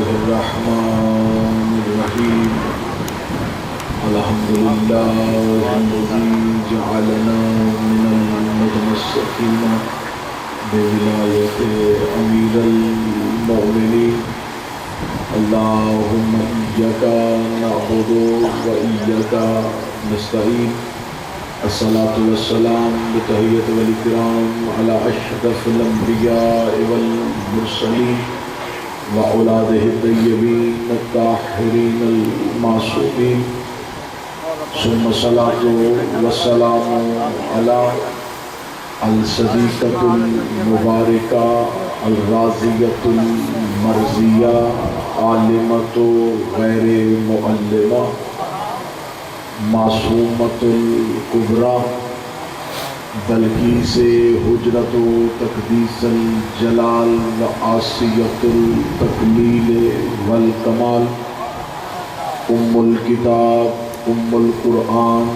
الرحمن الرحيم الحمد لله الذي جعلنا من المتمسكين بولاية أمير المؤمنين اللهم إياك نعبد وإياك نستعين الصلاة والسلام بتحية والإكرام على أشرف الأنبياء والمرسلين وأولاده الطيبين الطاهرين المعصومين ثم الصلاة والسلام على الصديقة المباركة الرازية المرزية عالمة غير مؤلمة معصومة الكبرى بلقیس حجرت و تقدیس الجلال و آسیت التکمیل والکمال ام الکتاب ام القرآن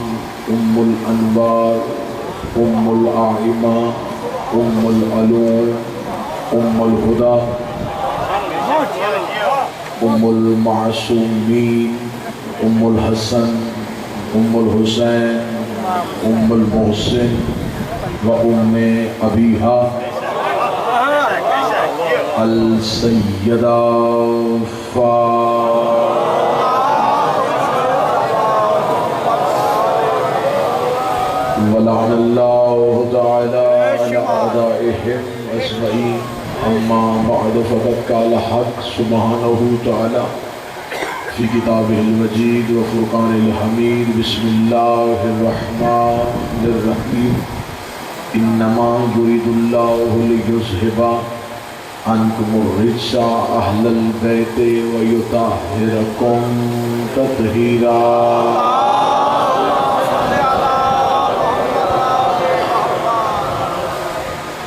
ام الانوار ام الآئمہ ام العلوم ام الہدی ام المعصومین ام الحسن ام الحسین ام المحسن و ام ابیہا السیدہ ولعن اللہ تعالی علی اعدائہم اجمعین اما بعد فقد قال حق سبحانہ تعالی فی کتابہ المجید و فرقان الحمید بسم اللہ الرحمن الرحیم انما یرید اللہ لیذھب عنکم الرجس اہل البیت ویطہرکم تطہیرا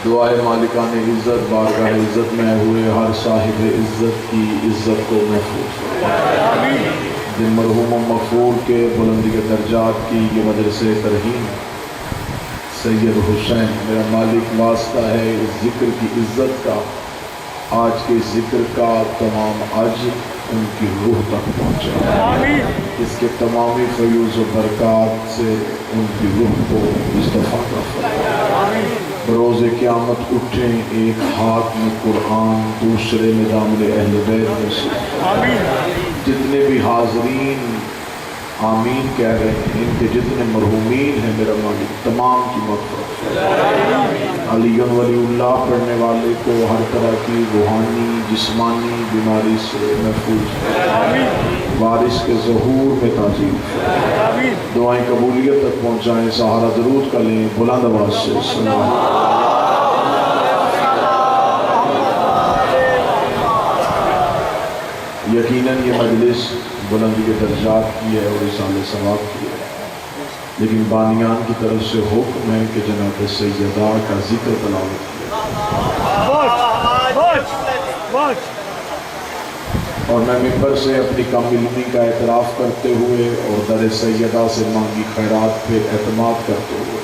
دعائے مالکان عزت بارگاہ عزت میں ہوئے ہر صاحب عزت کی عزت کو محفوظ دن مرحوم و مغفور کے بلندی کے درجات کی یہ مجلس ترحیم سید حسین میرا مالک واسطہ ہے اس ذکر کی عزت کا آج کے ذکر کا تمام اجر ان کی روح تک پہنچے اس کے تمامی فیوز و برکات سے ان کی روح کو استفادہ فرمائے بروز قیامت اٹھیں ایک ہاتھ میں قرآن دوسرے میں دامن اہل بیت میں سے جتنے بھی حاضرین آمین کہہ رہے ہیں ان کے جتنے مرحومین ہیں میرا مالک تمام کی مغفرت علی ولی اللہ پڑھنے والے کو ہر طرح کی روحانی جسمانی بیماری سے محفوظ وارث کے ظہور میں تعظیم دعائیں قبولیت تک پہنچائیں سہارا درود کا لیں بلند آواز سے سلام یقیناً یہ مجلس بلندی کے درجات کی ہے اور رسالہ ثواب کی ہے لیکن بانیان کی طرف سے حکم ہے کہ جناب سیدہ کا ذکر تلاوت کیا اور میں ممبر سے اپنی کم علمی کا اعتراف کرتے ہوئے اور در سیدہ سے مانگی خیرات پہ اعتماد کرتے ہوئے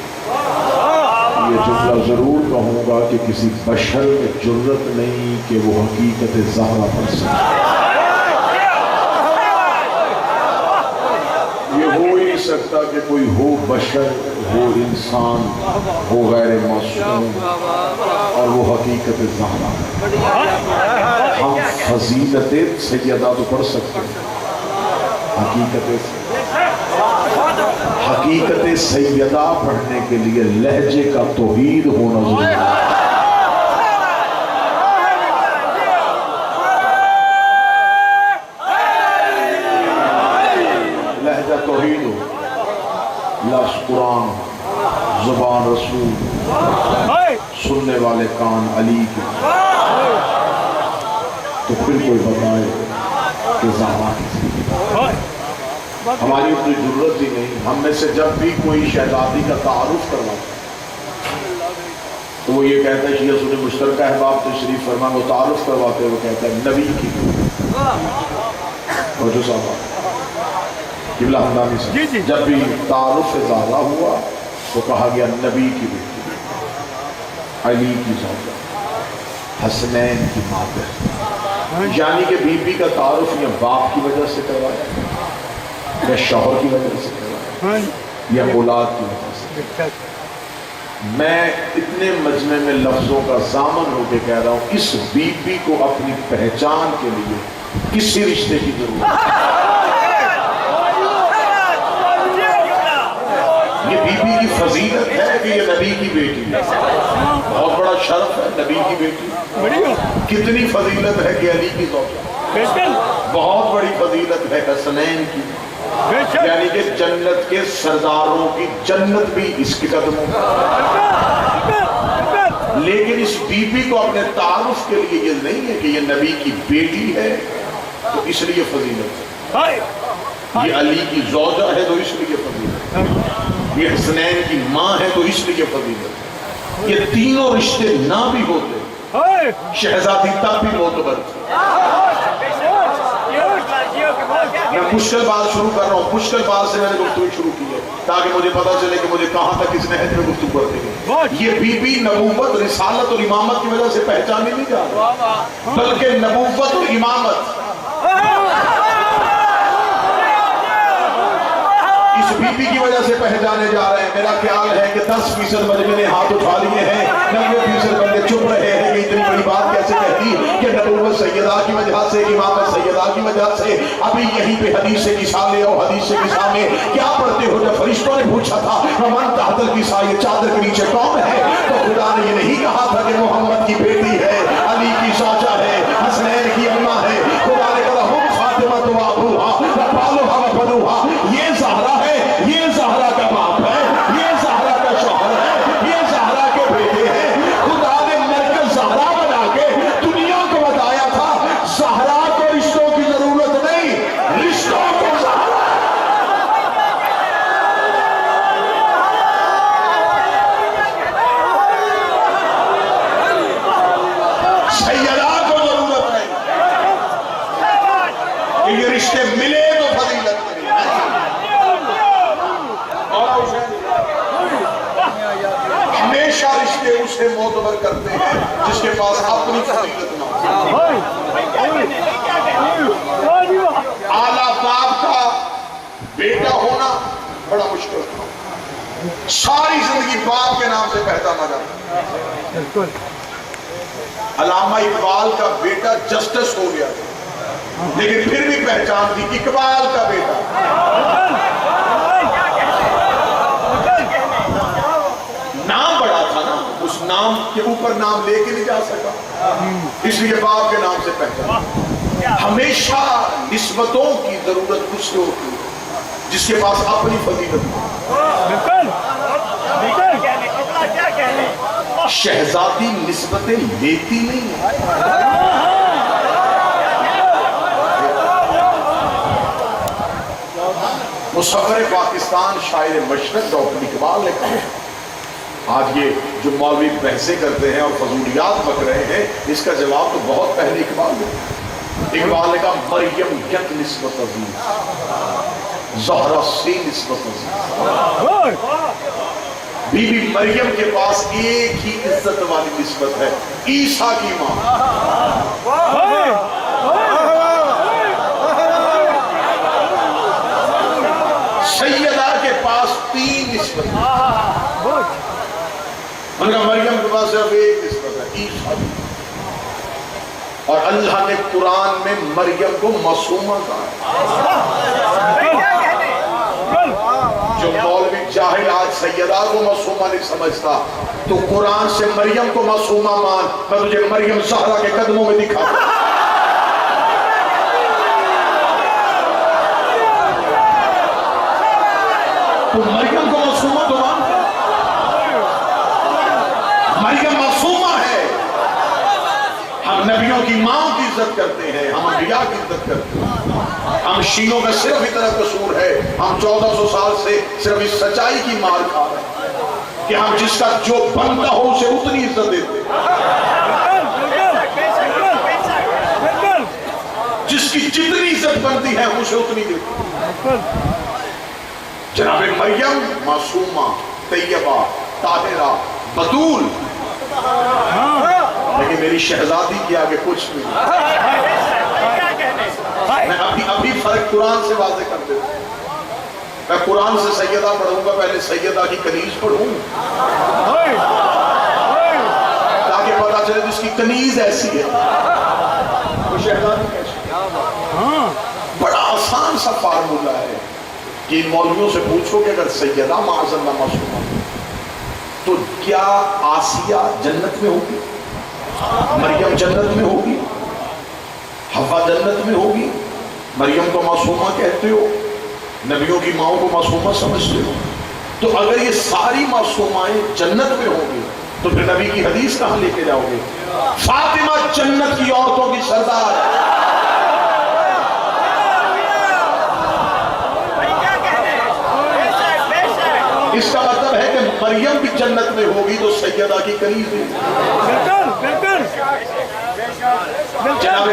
یہ جملہ ضرور کہوں گا کہ کسی بشر میں جرت نہیں کہ وہ حقیقت زہرا پر سکے یہ ہو ہی نہیں سکتا کہ کوئی ہو بشر ہو انسان ہو غیر معصوم اور وہ حقیقت زہرا ہم فضیلت سیدہ تو پڑھ سکتے ہیں حقیقت سیدہ پڑھنے کے لیے لہجے کا توحید ہونا ضروری ہے لہجہ توحید ہو لفظ قرآن زبان رسول سننے والے کان علی کے تو پھر کوئی بتائے کہ زہرا ہماری اتنی ضرورت ہی نہیں ہم میں سے جب بھی کوئی شہزادی کا تعارف کرواتا تو وہ یہ کہتا ہے شیعہ سنی مشترکہ احباب تشریف فرما وہ تعارف کرواتے وہ کہتا ہے نبی کی توجہ صاحب قبلہ ہمدانی سے جب بھی تعارف زہرا ہوا تو کہا گیا نبی کی بیٹی علی کی زوجہ حسنین کی مادر یعنی کہ بیوی کا تعارف یا باپ کی وجہ سے کروایا یا شوہر کی وجہ سے کروایا یا اولاد کی وجہ سے. میں اتنے مجمع میں لفظوں کا ضامن ہو کے کہہ رہا ہوں، اس بیوی کو اپنی پہچان کے لیے کسی رشتے کی ضرورت ہے. یہ بیوی کی فضیلت ہے کہ یہ نبی کی بیٹی ہے. بہت بڑا شرف ہے نبی کی بیٹی. کتنی فضیلت ہے کہ علی کی زوجہ. بہت بڑی فضیلت ہے حسنین کی، یعنی کہ جنت کے سرداروں کی جنت بھی اس کے قدموں میں. لیکن اس بیوی کو اپنے تعارف کے لیے یہ نہیں ہے کہ یہ نبی کی بیٹی ہے تو اس لیے فضیلت ہے، یہ علی کی زوجہ ہے تو اس لیے فضیلت ہے، یہ حسنین کی ماں ہے تو اس لیے فضیلت. یہ تینوں رشتے نہ بھی ہوتے شہزادی تب بھی معتبر تھی. میں مشکل بات شروع کر رہا ہوں، مشکل بات سے میں نے گفتگو شروع کی ہے تاکہ مجھے پتا چلے کہ مجھے کہاں تک اس نہج میں گفتگو کرتے ہیں. یہ بی بی نبوت، رسالت اور امامت کی وجہ سے پہچانی نہیں جا رہی، بلکہ نبوت اور امامت اس بی بی کی وجہ سے پہچانے جا رہے ہیں. میرا خیال ہے کہ 10% مجمع نے ہاتھ اٹھا لیے ہیں، 90% بندے چپ رہے ہیں کہ اتنی بڑی بات کیسے کہتی کہ نبوت سیدہ کی وجہ سے، امامت سیدہ کی وجہ سے. ابھی یہیں پہ حدیث سے کسا لے اور حدیث سے کسا میں کیا پڑھتے ہو؟ جب فرشتوں نے پوچھا تھا ومن تحت الکسا، یہ چادر کے نیچے کون ہے، تو خدا نے یہ نہیں کہا تھا کہ محمد کی بیٹی ہے، علی کی چاچا ہے، حسنین کی اماں ہے. خدا نے کہا ہم فاطمہ تو ابوہا وبالوہا وبنوہا، یہ زہرا ہے، یہ زہرا کا باپ ہے، یہ زہرا کا شوہر ہے، یہ زہرا کے بیٹے ہیں. خدا نے مرکز زہرا بنا کے دنیا کو بتایا تھا زہرا کو رشتوں کی ضرورت نہیں، رشتوں کو زہرا. سیدہ کو ضرورت ہے کہ یہ رشتے ملے تو فضیلت ملے. ہمیشہ رشتے اسے معتبر کرتے ہیں جس کے پاس اپنی فضیلت نہ ہو. اعلیٰ باپ کا بیٹا ہونا بڑا مشکل ہے. ساری زندگی باپ کے نام سے پہچانا جاتا. علامہ اقبال کا بیٹا جسٹس ہو گیا لیکن پھر بھی پہچان تھی اقبال کا بیٹا. نام بڑا تھا نا، اس نام کے اوپر نام لے کے نہیں جا سکا، اس لیے باپ کے نام سے پہچان. ہمیشہ نسبتوں کی ضرورت اس سے ہوتی ہے جس کے پاس اپنی فضیلت ہو. شہزادی نسبتیں لیتی نہیں ہے. مصور پاکستان شاعر مشرق ڈاکٹر اقبال نے کہا، آج یہ جو مولوی بحثیں کرتے ہیں اور فضولیات بک رہے ہیں، اس کا جواب تو بہت پہلے اقبال نے. اقبال نے کہا مریم یک نسبت عزیز، زہرا سے نسبت عزیز. بی بی مریم کے پاس ایک ہی عزت والی نسبت ہے، عیسیٰ کی ماں. سیدہ کے پاس 3 نسبت ہے، مگر مریم کے پاس صرف ایک نسبت ہے، عیسیٰ. اور اللہ نے قرآن میں مریم کو معصومہ کہا ہے. جو مولوی جاہل آج سیدہ کو معصومہ نہیں سمجھتا تو قرآن سے مریم کو معصومہ مان. میں تجھے مریم زہرا کے قدموں میں دکھا تو مریم کو معصومہ تو مان. مریم معصومہ ہے. ہم نبیوں کی ماں کی عزت کرتے ہیں، ہم انبیاء کی عزت کرتے ہیں. ہم شیعوں کا صرف اتنا قصور ہے، ہم 1400 سال سے صرف اس سچائی کی مار کھا رہے ہیں کہ ہم جس کا جو بنتا ہو اسے اتنی عزت دیتے ہیں، جس کی جتنی عزت بنتی ہے اسے اتنی دیتے ہیں. جناب مریم معصومہ، طیبہ، طاہرہ، بطول، لیکن میری شہزادی کے آگے کچھ نہیں. میں ابھی فرق قرآن سے واضح کر دیتا ہوں. میں قرآن سے سیدہ پڑھوں گا، پہلے سیدہ کی کنیز پڑھوں تاکہ پتا چلے جس کی کنیز ایسی ہے وہ شہزادی کیسی. بڑا آسان سا فارمولہ ہے کہ ان مولویوں سے پوچھو کہ اگر سیدہ معاذ اللہ معصومہ تو کیا آسیہ جنت میں ہوگی، مریم جنت میں ہوگی، حوا جنت میں ہوگی؟ مریم کو معصومہ کہتے ہو، نبیوں کی ماؤں کو معصومہ سمجھتے ہو، تو اگر یہ ساری معصومائیں جنت میں ہوں گی تو پھر نبی کی حدیث کہاں لے کے جاؤ گے؟ فاطمہ جنت کی عورتوں کی سردار ہے. اس کا مطلب ہے کہ مریم بھی جنت میں ہوگی تو سیدہ کی کنیز ہوگی. جناب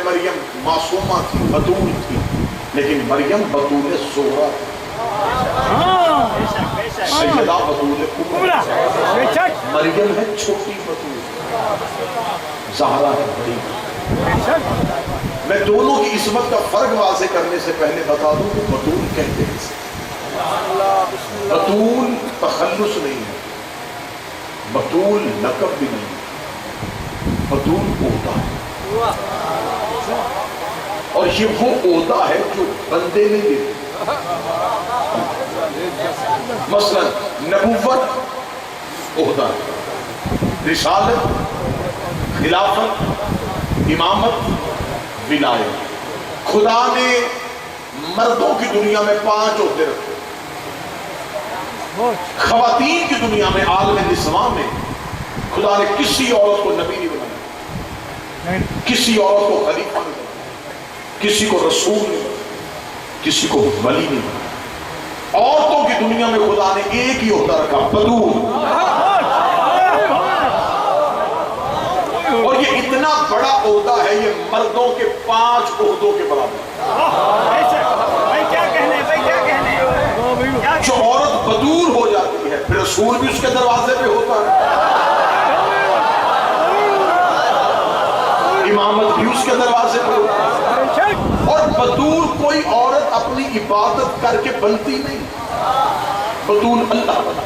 مریم معصومہ تھی، بطول تھی، لیکن مریم بطول زہرا تھی. سیدہ بطول کبریٰ. مریم ہے چھوٹی بطول، زہرا ہے بڑی. میں دونوں کی عصمت کا فرق واضح کرنے سے پہلے بتا دوں کہ بطول کہتے ہیں. بطول تخلص نہیں ہے، بطول لقب بھی نہیں ہے، بطول عہدہ ہے. اور یہ وہ عہدہ ہے جو بندے نہیں دیتے. مثلا نبوت عہدہ، رسالت، خلافت، امامت، ولایت. خدا نے مردوں کی دنیا میں 5 عہدے رکھے. خواتین کی دنیا میں عالم نسواں میں خدا نے کسی عورت کو نبی نہیں بنایا، کسی عورت کو خلیفہ نہیں بنایا، کسی کو رسول نہیں بنایا، کسی کو ولی نہیں بنایا. عورتوں کی دنیا میں خدا نے ایک ہی عہدہ رکھا، بطول. اور یہ اتنا بڑا عہدہ ہے، یہ مردوں کے 5 عہدوں کے برابر. جو عورت بدور ہو جاتی ہے پھر رسول بھی اس کے دروازے پہ ہوتا ہے، امامت بھی اس کے دروازے پہ ہوتا ہے. اور بدور کوئی عورت اپنی عبادت کر کے بنتی نہیں، بدور اللہ بنا.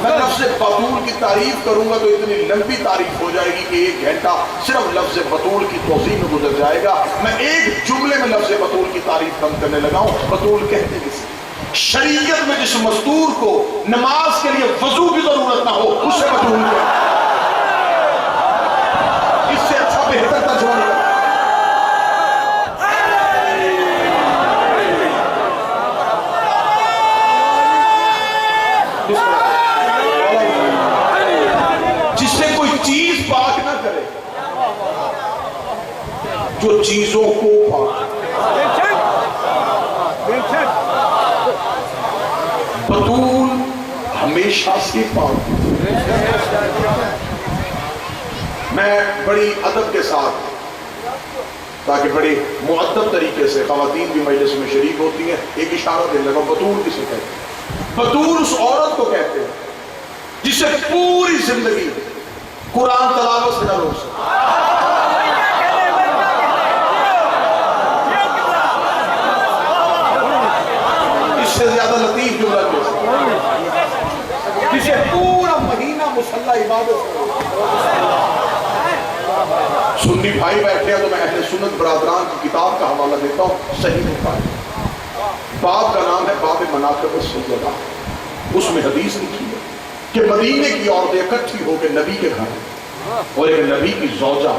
میں لفظ بطول کی تعریف کروں گا تو اتنی لمبی تعریف ہو جائے گی کہ 1 گھنٹہ صرف لفظ بطول کی توضیح میں گزر جائے گا. میں ایک جملے میں لفظ بطول کی تعریف کم کرنے لگا ہوں. بطول کہتے کسی شریعت میں جس مزدور کو نماز کے لیے وضو کی ضرورت نہ ہو اسے بطول کہتے. اس سے اچھا بہتر ترجمہ نہیں. جس سے کوئی چیز پاک نہ کرے، جو چیزوں کو پاک. بطول ہمیشہ سے پاک. میں بڑی ادب کے ساتھ تاکہ بڑے مؤدب طریقے سے خواتین بھی مجلس میں شریک ہوتی ہیں ایک اشارہ دینے لگا. بطول کسے کہتے ہیں؟ بطول اس عورت کو کہتے ہیں جسے پوری زندگی قرآن تلاوت سے نہ روک سکے. اس سے زیادہ لطیف جملہ کیسے؟ جسے پورا مہینہ مصلی عبادت سے. سنی بھائی بیٹھے ہیں تو میں اہل سنت برادران کی کتاب کا حوالہ دیتا ہوں، صحیح بخاری. باب کا نام ہے باب مناقب السیدہ. اس میں حدیث لکھی ہے کہ مدینے کی عورتیں اکٹھی ہو کے نبی کے گھر اور ایک نبی کی زوجہ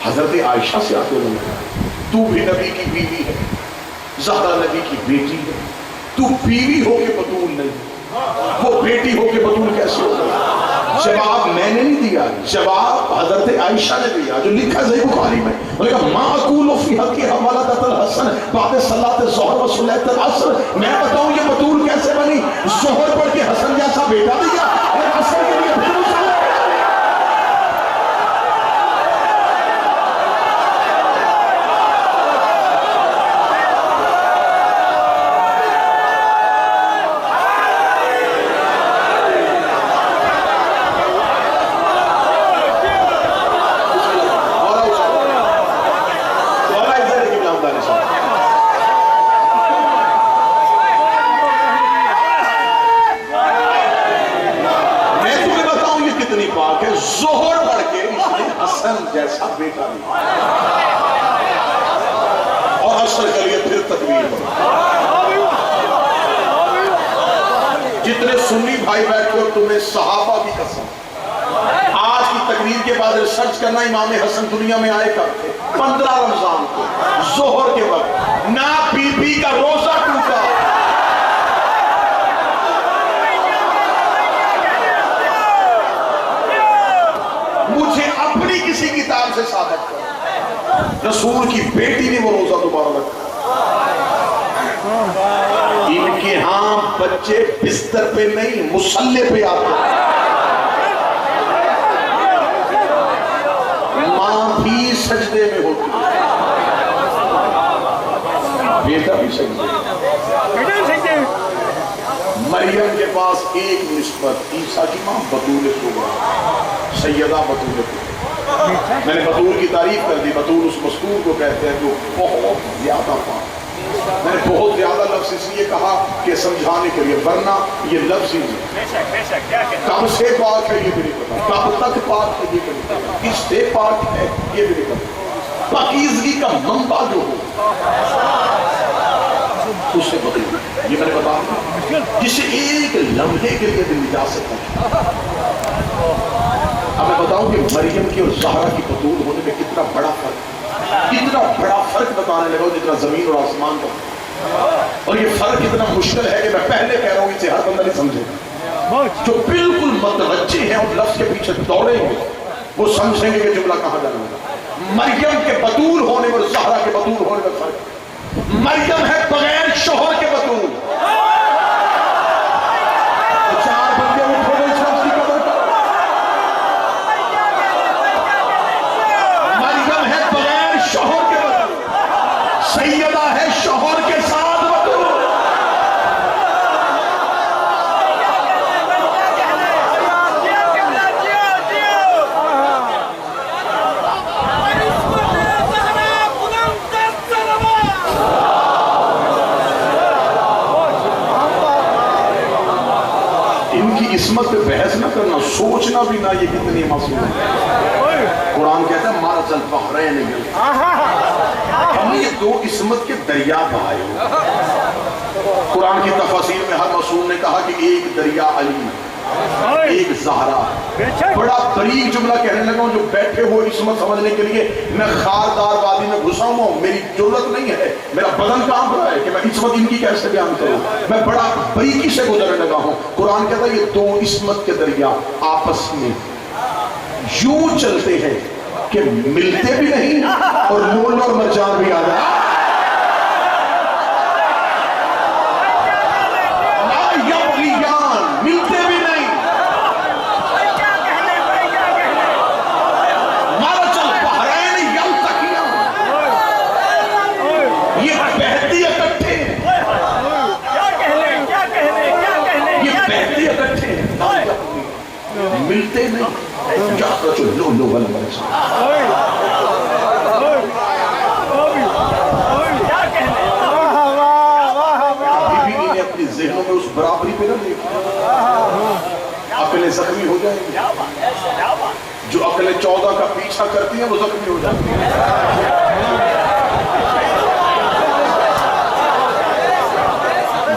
حضرت عائشہ سے آتے ہوئے تو بھی نبی کی بیوی ہے، زہرا نبی کی بیٹی ہے، تو بیوی ہو کے بطول نہیں، وہ بیٹی ہو کے بطول کیسے ہو گئی؟ جواب میں نے نہیں دیا، جواب حضرت عائشہ نے دیا جو لکھا صحیح بخاری میں. انہوں نے کہا ما اقول فی حق حوالۃ الحسن بعد صلاۃ الظہر و صلاۃ العصر. میں بتاؤں یہ بطول کیسے بنی؟ ظہر پڑھ کے حسن جیسا بیٹا دیا اور عصر کے لیے پھر ظہر پڑھ کے اس نے حسن جیسا بیٹا دیا اور عصر کے لیے پھر تکبیر پڑھی. جتنے سنی بھائی بیٹھے ہو تمہیں صحابہ کی قسم آج کی تقریر کے بعد ریسرچ کرنا امام حسن دنیا میں آئے کب تھے؟ 15 رمضان کو ظہر کے وقت نہ بی بی کا روزہ ٹوٹا. مجھے اپنی کسی کتاب سے ثابت کر رسول کی بیٹی نے وہ روزہ دوبارہ رکھا. ان کے ہاں بچے بستر پہ نہیں مصلے پہ آتے ہیں. ماں بھی سجدے میں ہوتی ہے بیٹا بھی سجدے میں. مریم کے پاس ایک نسبت عیسیٰ کی ماں بطول صغریٰ سیدہ بطول صغریٰ. میں نے بطول کی تعریف کر دی. بطول اس مستور کو کہتے ہیں جو بہت زیادہ پاک. میں نے بہت زیادہ لفظ اس لیے کہا کہ سمجھانے کے لیے ورنہ یہ لفظ ہی کب سے پاک ہے یہ بھی نہیں پتا کب تک پاک ہے یہ بھی نہیں پتا کس سے پاک ہے یہ بھی نہیں پتا. پاکیزگی کا منبع جو ہو اس سے بدل یہ میں نے بتا جسے ایک لمحے کے لیے دل جا سکتا. اب میں بتاؤں کہ مریم کی اور زہرا کی بطول ہونے میں کتنا بڑا فرق بتانے لگا جتنا زمین اور آسمان کا. اور یہ فرق اتنا مشکل ہے کہ میں پہلے کہہ رہا ہوں اسے ہر بندہ نہیں سمجھے گا. جو بالکل متوجہ ہیں اور لفظ کے پیچھے دوڑیں گے وہ سمجھیں گے کہ جملہ کہاں جانا ہوگا. مریم کے بطول ہونے اور زہرا کے بطول ہونے میں فرق. مریم ہے بغیر شوہر کے بطول. چار بندے اٹھو گے اس لفظ کی قدر کرو. مریم ہے بغیر شوہر کے بطول. سیدہ ہے شوہر کے ساتھ بطول. عصمت پہ بحث نہ کرنا سوچنا بھی نہ یہ کتنی معصوم ہے. قرآن کہتا ہے مرج البحرین ہم نے یہ دو عصمت کے دریا بہائے ہو. قرآن کی تفاسیر میں ہر معصوم نے کہا کہ ایک دریا علی ایک زہرا. بڑا بریک جملہ کہنے لگا ہوں جو بیٹھے ہوئے عصمت سمجھنے کے لیے میں خاردار وادی میں گھسا ہوں. میری ضرورت نہیں ہے میرا بدن کام رہا ہے کہ میں عصمت ان کی کیسے بیان کروں. میں بڑا بریکی سے گزرنے لگا ہوں. قرآن کہتا ہے یہ دو عصمت کے دریا آپس میں یوں چلتے ہیں کہ ملتے بھی نہیں اور مول اور مرجان بھی آ جائے. ملتے بھی نہیں. مرج البحرین یلتقیان یہ بہتی اکٹھے یہ بہتی اکٹھے ملتے نہیں. کیا کچھ لو لو والا مرجان اپنی ذہنوں میں اس برابری پہ نہ دیکھیں. عقلیں زخمی ہو جائیں گی. جو عقلیں 14 کا پیچھا کرتی ہیں وہ زخمی ہو جاتی ہیں.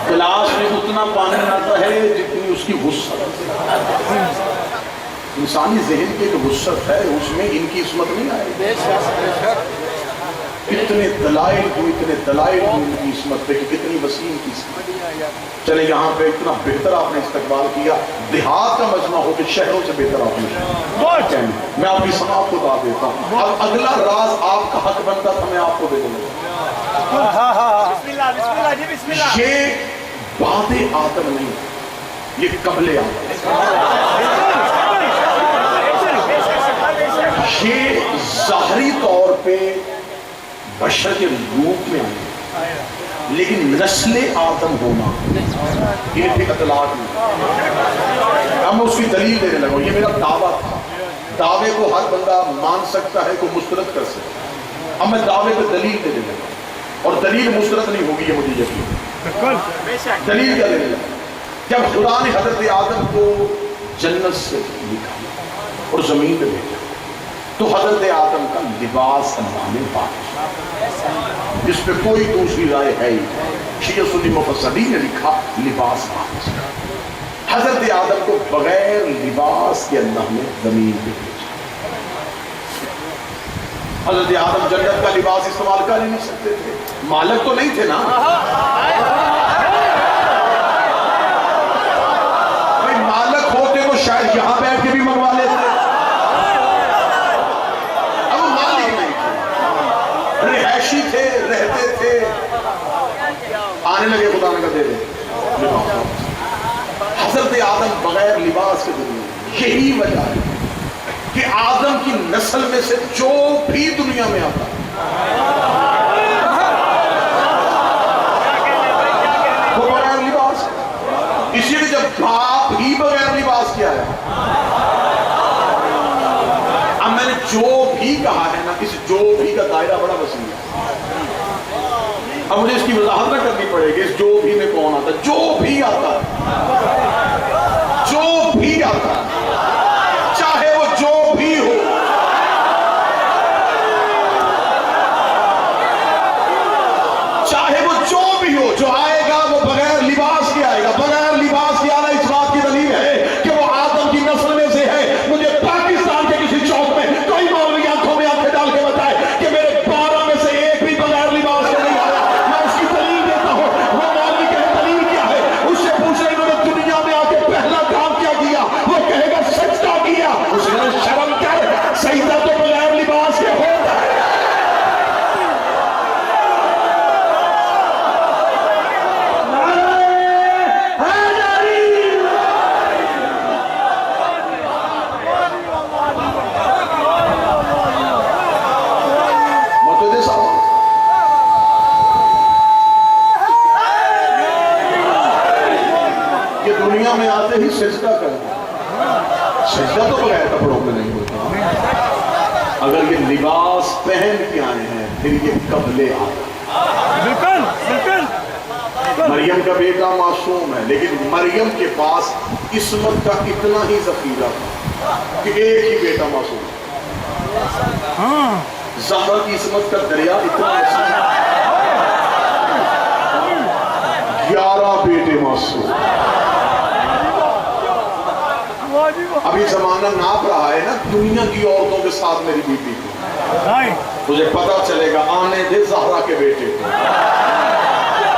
گلاس میں اتنا پانی آتا ہے جتنی اس کی وسعت. انسانی ذہن کی ایک وسعت ہے اس میں ان کی عصمت نہیں آئے. اتنے دلائل ان کی عصمت پہ کہ کتنی وسیع ان کی عصمت. چلے یہاں پہ اتنا بہتر آپ نے استقبال کیا. دیہات کا مجمع ہو کہ شہروں سے بہتر آپ نے. میں آپ کی سماعت کو بتا دیتا ہوں. اب اگلا راز آپ کا حق بنتا تھا میں آپ کو دے دوں. یہ بعد آدم نہیں یہ قبل آدم. یہ ظاہری طور پہ بشر کے روپ میں آئے لیکن نسل آدم ہونا یہ تھے اطلاعات میں. اب میں اس کی دلیل دینے لگا ہوں. یہ میرا دعویٰ تھا. دعوے کو ہر بندہ مان سکتا ہے کوئی مسترد کر سکتا ہے. اب میں دعوے پہ دلیل دینے لگا اور دلیل مسترد نہیں ہوگی یہ مجھے یقین. دلیل کیا دینے لگا؟ جب خدا نے حضرت آدم کو جنت سے نکالا اور زمین پہ بھیجا تو حضرت آدم کا لباس اللہ نے بانٹا، جس پہ کوئی دوسری رائے ہے ہی۔ شیعہ سنی مفسرین نے لکھا لباس بانٹا۔ حضرت آدم کو بغیر لباس کے اللہ نے زمین پہ بھیجا۔ حضرت آدم جنت کا لباس استعمال کر ہی نہیں سکتے تھے، مالک تو نہیں تھے نا۔ مالک ہوتے تو شاید یہاں بیٹھ کے بھی منگوا لیتے، اب مالک نہیں تھے، رہائشی تھے، رہتے تھے، آنے لگے خدا نے کہا دے دے۔ حضرت آدم بغیر لباس کے دنیا، یہی وجہ ہے کہ آدم کی نسل میں سے جو بھی دنیا میں آتا ہے وہ بغیر لباس ہے۔ اسی لیے جب باپ ہی بغیر لباس کیا ہے، اب میں نے جو بھی کہا ہے نا، اس جو بھی کا دائرہ بڑا وسیع ہے، اب مجھے اس کی وضاحت نہ کرنی پڑے گی۔ اس جو بھی میں کون آتا ہے؟ جو بھی آتا ہے، جو بھی آتا ہے، چاہے وہ جو بھی ہو، چاہے وہ جو بھی ہو، جو آئے گا وہ بغیر لباس کے آئے گا۔ بغیر لباس کے آنا اس بات کی دلیل ہے کہ وہ آدم کی نسل میں سے ہے۔ مجھے پاکستان کے کسی چوک میں کوئی مولوی آنکھوں میں آنکھیں ڈال کے بتائے کہ میرے 12 میں سے ایک بھی بغیر لباس کے نہیں آیا، میں اس کی دلیل دیتا ہوں۔ وہ مولوی کہے دلیل کیا ہے، اس سے پوچھ رہے انہوں نے دنیا میں آ کے پہلا کام کیا کیا، وہ کہے گا سجدہ کیا۔ اس نے شرم کر، سجدہ تو بغیر لباس کے ہوتا ہے۔ دنیا میں آتے ہی سجدہ کرتے، سجدہ تو بغیر کپڑوں میں نہیں ہوتا۔ اگر یہ لباس پہن کے آئے ہیں پھر یہ قبل آدم۔ مریم کا بیٹا معصوم ہے، لیکن مریم کے پاس عصمت کا اتنا ہی ذخیرہ تھا کہ ایک ہی بیٹا معصوم ہے۔ زہرا کی عصمت کا دریا اتنا وسیع ہے، 11 بیٹے معصوم۔ ابھی زمانہ ناپ رہا ہے نا دنیا کی عورتوں کے ساتھ میری بیٹی کو، مجھے پتا چلے گا آنے دے زہرا کے بیٹے کو،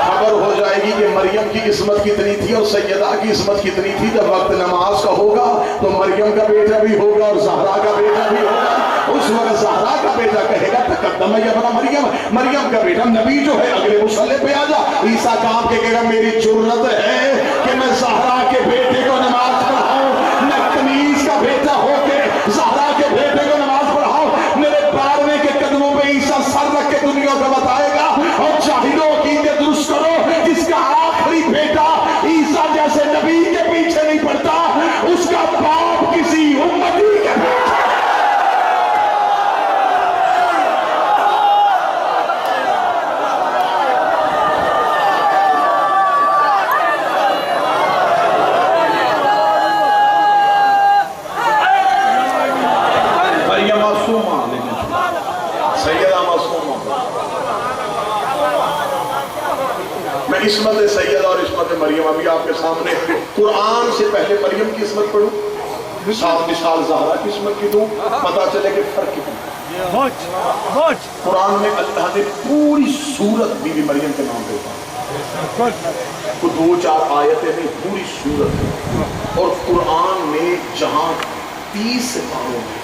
خبر ہو جائے گی کہ مریم کی عصمت کتنی تھی اور سیدہ کی عصمت کتنی تھی۔ جب وقت نماز کا ہوگا تو مریم کا بیٹا بھی ہوگا اور زہرا کا بیٹا بھی ہوگا۔ اس وقت زہرا کا بیٹا کہے گا تقدم یا بنا مریم، مریم کا بیٹا نبی جو ہے اگلے مصلی پہ آ جا۔ عیسیٰ کام کے کہے گا میری جرت ہے کہ میں زہرا کے بیٹے کو نماز پڑھاؤں، میں کنیز کا بیٹا ہو کے زہرا کے بیٹے کو نماز پڑھاؤں۔ میرے 12ویں کے قدموں پہ عیسیٰ سر رکھ کے دنیا کو بتائے گا اور چاہیدوں عقیدے درست کرو، جس کا آخری بیٹا عیسیٰ جیسے نبی کے پیچھے نہیں پڑتا، اس کا باپ کسی امتی کے پیچھے۔ عصمت سیدہ اور عصمت مریم ابھی آپ کے سامنے قرآن سے پہلے مریم کی عصمت پڑھوں، ساتھ مثال زہرا کی عصمت کی دوں، پتا چلے کہ فرق کتنا۔ قرآن میں اللہ نے پوری سورت بی بی مریم کے نام دیتا ہے، وہ 2-4 آیتیں نہیں، پوری سورت ہے۔ اور قرآن میں جہاں 30 سپاروں میں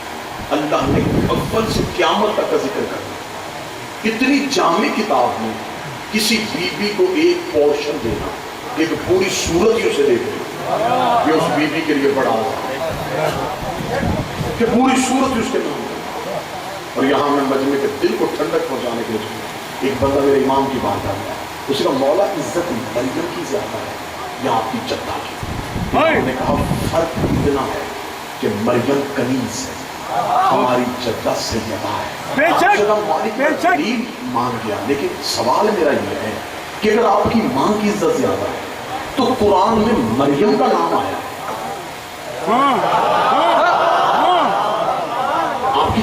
اللہ نے اول سے قیامت تک کا ذکر کرنا، اتنی جامع کتاب میں کسی بی بی کو ایک پورشن دینا، ایک پوری صورت ہی اسے دے دیں، یہ اس بی بی کے لیے بڑا ہے کہ پوری صورت ہی اس کے نام ہے۔ اور یہاں میں مجمع کے دل کو ٹھنڈک پہنچانے کے لیے ایک بندہ میرے امام کی بات آیا، اس کا مولا عزت مریم کی زیادہ ہے یا آپ کی جدہ کی؟ انہوں نے کہا فرق اتنا ہے کہ مریم کنیز ہے، ہماری جدہ سیدہ ہے۔ جدہ مالک میں دلیل مان گیا، لیکن سوال میرا یہ ہے کہ اگر آپ کی ماں کی عزت زیادہ ہے تو قرآن میں مریم کا نام آیا ہے،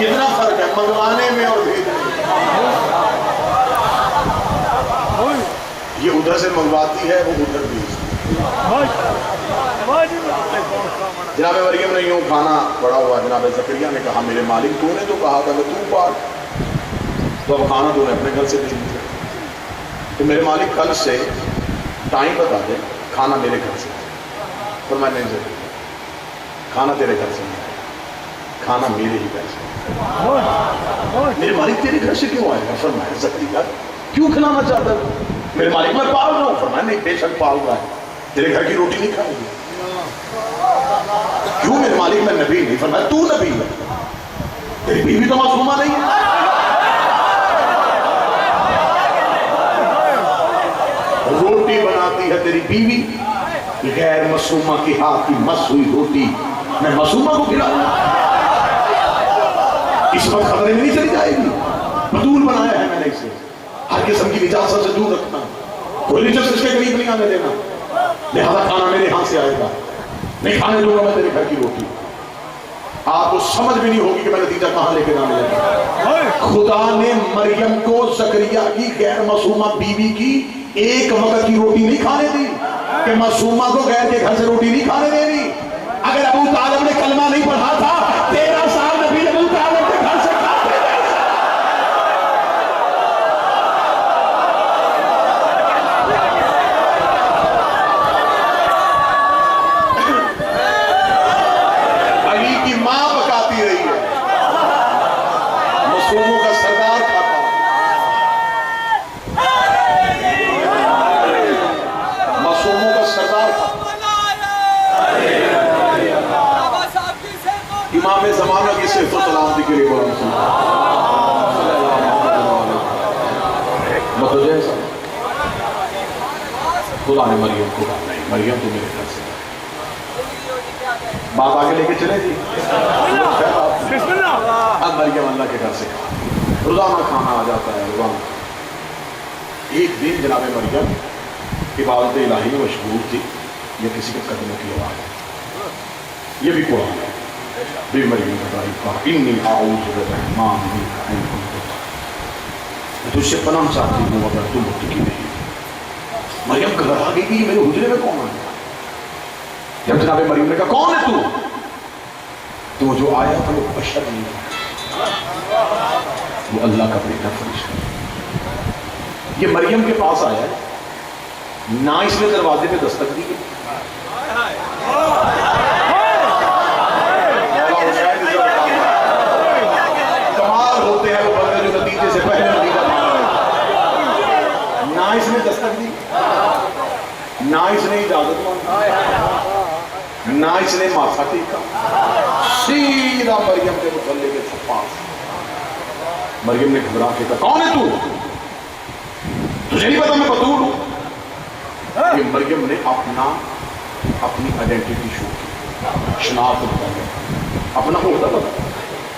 کتنا فرق ہے منگوانے میں اور بھیجنے میں. یہ ادھر سے منگواتی ہے، وہ ادھر بھیجتی ہے. جناب مریم نے یوں کھانا پڑا ہوا، جناب زکریا نے کہا میرے مالک تو نے تو کہا تھا کہ تو پاک، تو اب کھانا تو نے اپنے گھر سے دے دیا. تو میرے مالک کل سے ٹائم بتا دے، کھانا میرے گھر سے. فرمایا نہیں ضرور، کھانا تیرے گھر سے نہیں، کھانا میرے ہی گھر سے. میرے مالک تیرے گھر سے کیوں آئے گا؟ فرمایا زکریا کیوں کھلانا چاہتا ہے؟ میرے مالک میں پال رہا ہوں. فرمایا نہیں، بے شک پال رہا ہے، تیرے گھر کی روٹی نہیں کھائے گی. کیوں؟ میرے مالک میں نبی نہیں. فرمایا تو نبی ہے، تیری بیوی تو معصومہ نہیں ہے. روٹی بناتی ہے تیری بیوی، غیر معصومہ کے ہاتھ کی مس ہوئی روٹی میں معصومہ کو کھلاؤں؟ اس وقت خطرے میں نہیں چلی جائے گی. بطول بنایا ہے میں نے اسے، ہر قسم کی نجاست سے دور رکھنا، کوئی نجس اس کے قریب نہیں آنے دینا. لہذا کھانا میرے ہاتھ سے آئے گا، نہیں کھانے دوں گا میں تیرے گھر کی روٹی. آپ کو سمجھ بھی نہیں ہوگی کہ میں نتیجہ کہاں لے کے جانے لگا. خدا نے مریم کو زکریا کی غیر معصومہ بیوی کی ایک وقت کی روٹی نہیں کھانے دی کہ معصومہ کو غیر کے گھر سے روٹی نہیں کھانے دے رہی. اگر ابو طالب نے کلمہ نہیں پڑھا تھا 13 سال نبی ابو طالب کے گھر سے کھاتے تھے. علی کی ماں پکاتی رہی ہے، معصوموں کا سردار کھاتا. معصوموں کا سردار تھا. امام زمانہ کی صحت و سلامتی کے لیے بولنا سنا متوجہ ہے. خدا نے مریم کو کہا نہیں، مریم تو میرے گھر سے. باپ آگے لے کے چلے جی. اب مریم اللہ کے گھر سے روزانہ کھانا آ جاتا ہے. روزانہ ایک دن جناب مریم عبادت الہی میں مشغول تھی، یا کسی کے قدموں کی آواز. یہ بھی قرآن ہے. بے مریم نے کہا انی اعوذ بالرحمن منک ان کنت تقیٰ، میں تجھ سے پناہ چاہتی ہوں اگر تم متقی نہیں. مریم گھبرا گئی کہ یہ میرے حجرے میں کون آیا. جب جناب مریم نے کہا کون ہے تو وہ جو آیا تھا وہ بشر نہیں تھا، وہ اللہ کا بیٹا فرشتہ. یہ مریم کے پاس آیا نہ اس نے دروازے پہ دستک دی. کمال ہوتے ہیں وہ بندے جو نتیجے سے پہلے نتیجہ نہ اس نے دستک دی، نہ اس نے اجازت مانگی، نہ اس نے ماتھا ٹیکا. سیدھا مریم کے مصلی کے پاس. مریم نے گھبرا کے کہا کون ہے تو؟ تجھے نہیں پتا میں بطول ہوں؟ کہ مریم نے اپنی آئیڈینٹی شو کی، شناخت بتایا، اپنا عہدہ بتایا.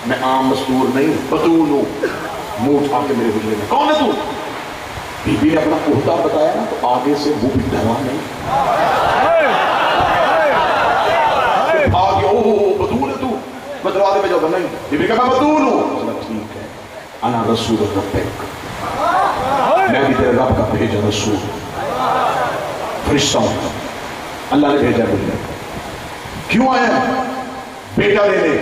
میں عام مستور نہیں، بطول ہوں. منہ اٹھا کے میرے حجرے میں کون ہے تو؟ بی بی نے اپنا عہدہ بتایا نا تو آگے سے وہ بھی ڈرا نہیں. آگے اوہ بطول ہے تو؟ میں دروازے پہ جاتا نہیں. بی بی کہا میں بطول ہوں. ٹھیک ہے، انا رسول ربک، میں بھی تیرے رب کا بھیجا رسول فرشتہ ہوں. اللہ نے بھیجا مجھے. کیوں آیا؟ بیٹا دینے.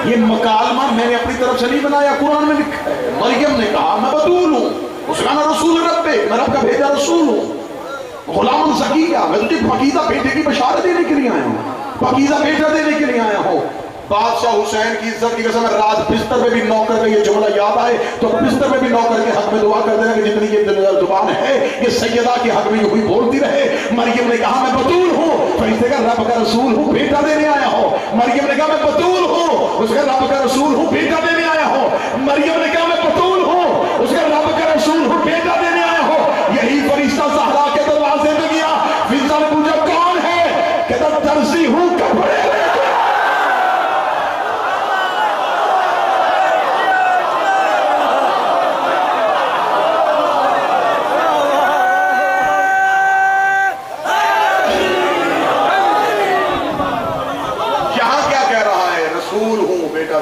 یہ مکالمہ میں نے اپنی طرف سے نہیں بنایا، قرآن میں لکھا ہے. مریم نے کہا میں بطول ہوں، اس کا نا رسول رب پہ، میں رب کا بھیجا رسول ہوں. غلام زکیہ، میں تجھے پاکیزہ بیٹے کی بشارت دینے کے لیے آیا ہوں، پاکیزہ بیٹا دینے کے لیے آیا ہوں. بادشاہ حسین کی عزت کی قسم رات بستر میں بھی نوکر کا یہ جملہ یاد آئے تو بستر میں بھی نوکر کے حق میں دعا کر دینا کہ جتنی یہ زبان ہے یہ سیدہ کے حق میں یہی بولتی رہے. مریم نے کہا میں بطول ہوں، فرشتے کا رب کا رسول ہوں، بیٹا دینے آیا ہوں. مریم نے کہا میں بطول ہوں، اس کا رب کا رسول ہوں، بیٹا دینے آیا ہوں. مریم نے کہا میں بطول ہوں، اس کا رب کا رسول ہوں، بیٹا دینے آیا ہوں. یہی فرشتہ زہرا کے دروازے پہ گیا. فرشتہ نے پوچھا کون ہے؟ کہتا درزی ہوں، کپڑے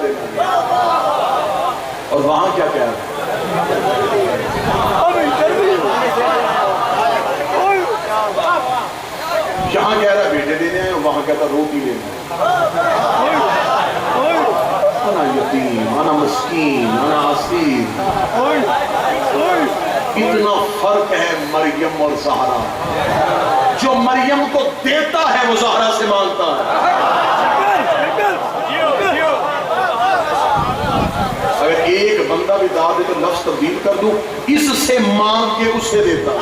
دیتا اور وہاں کیا کہہ رہا ہے؟ یہاں کہہ رہا ہے بیٹے دینے ہیں، وہاں کہتا روٹی لینا ہے۔ انا یتیم، انا مسکین، انا اسیر، اتنا فرق ہے مریم اور زہرا۔ جو مریم کو دیتا ہے وہ زہرا سے مانگتا ہے۔ اگر ایک بندہ بھی دعا دے تو لفظ تبدیل کر دوں، اس سے مانگ کے اس سے دیتا۔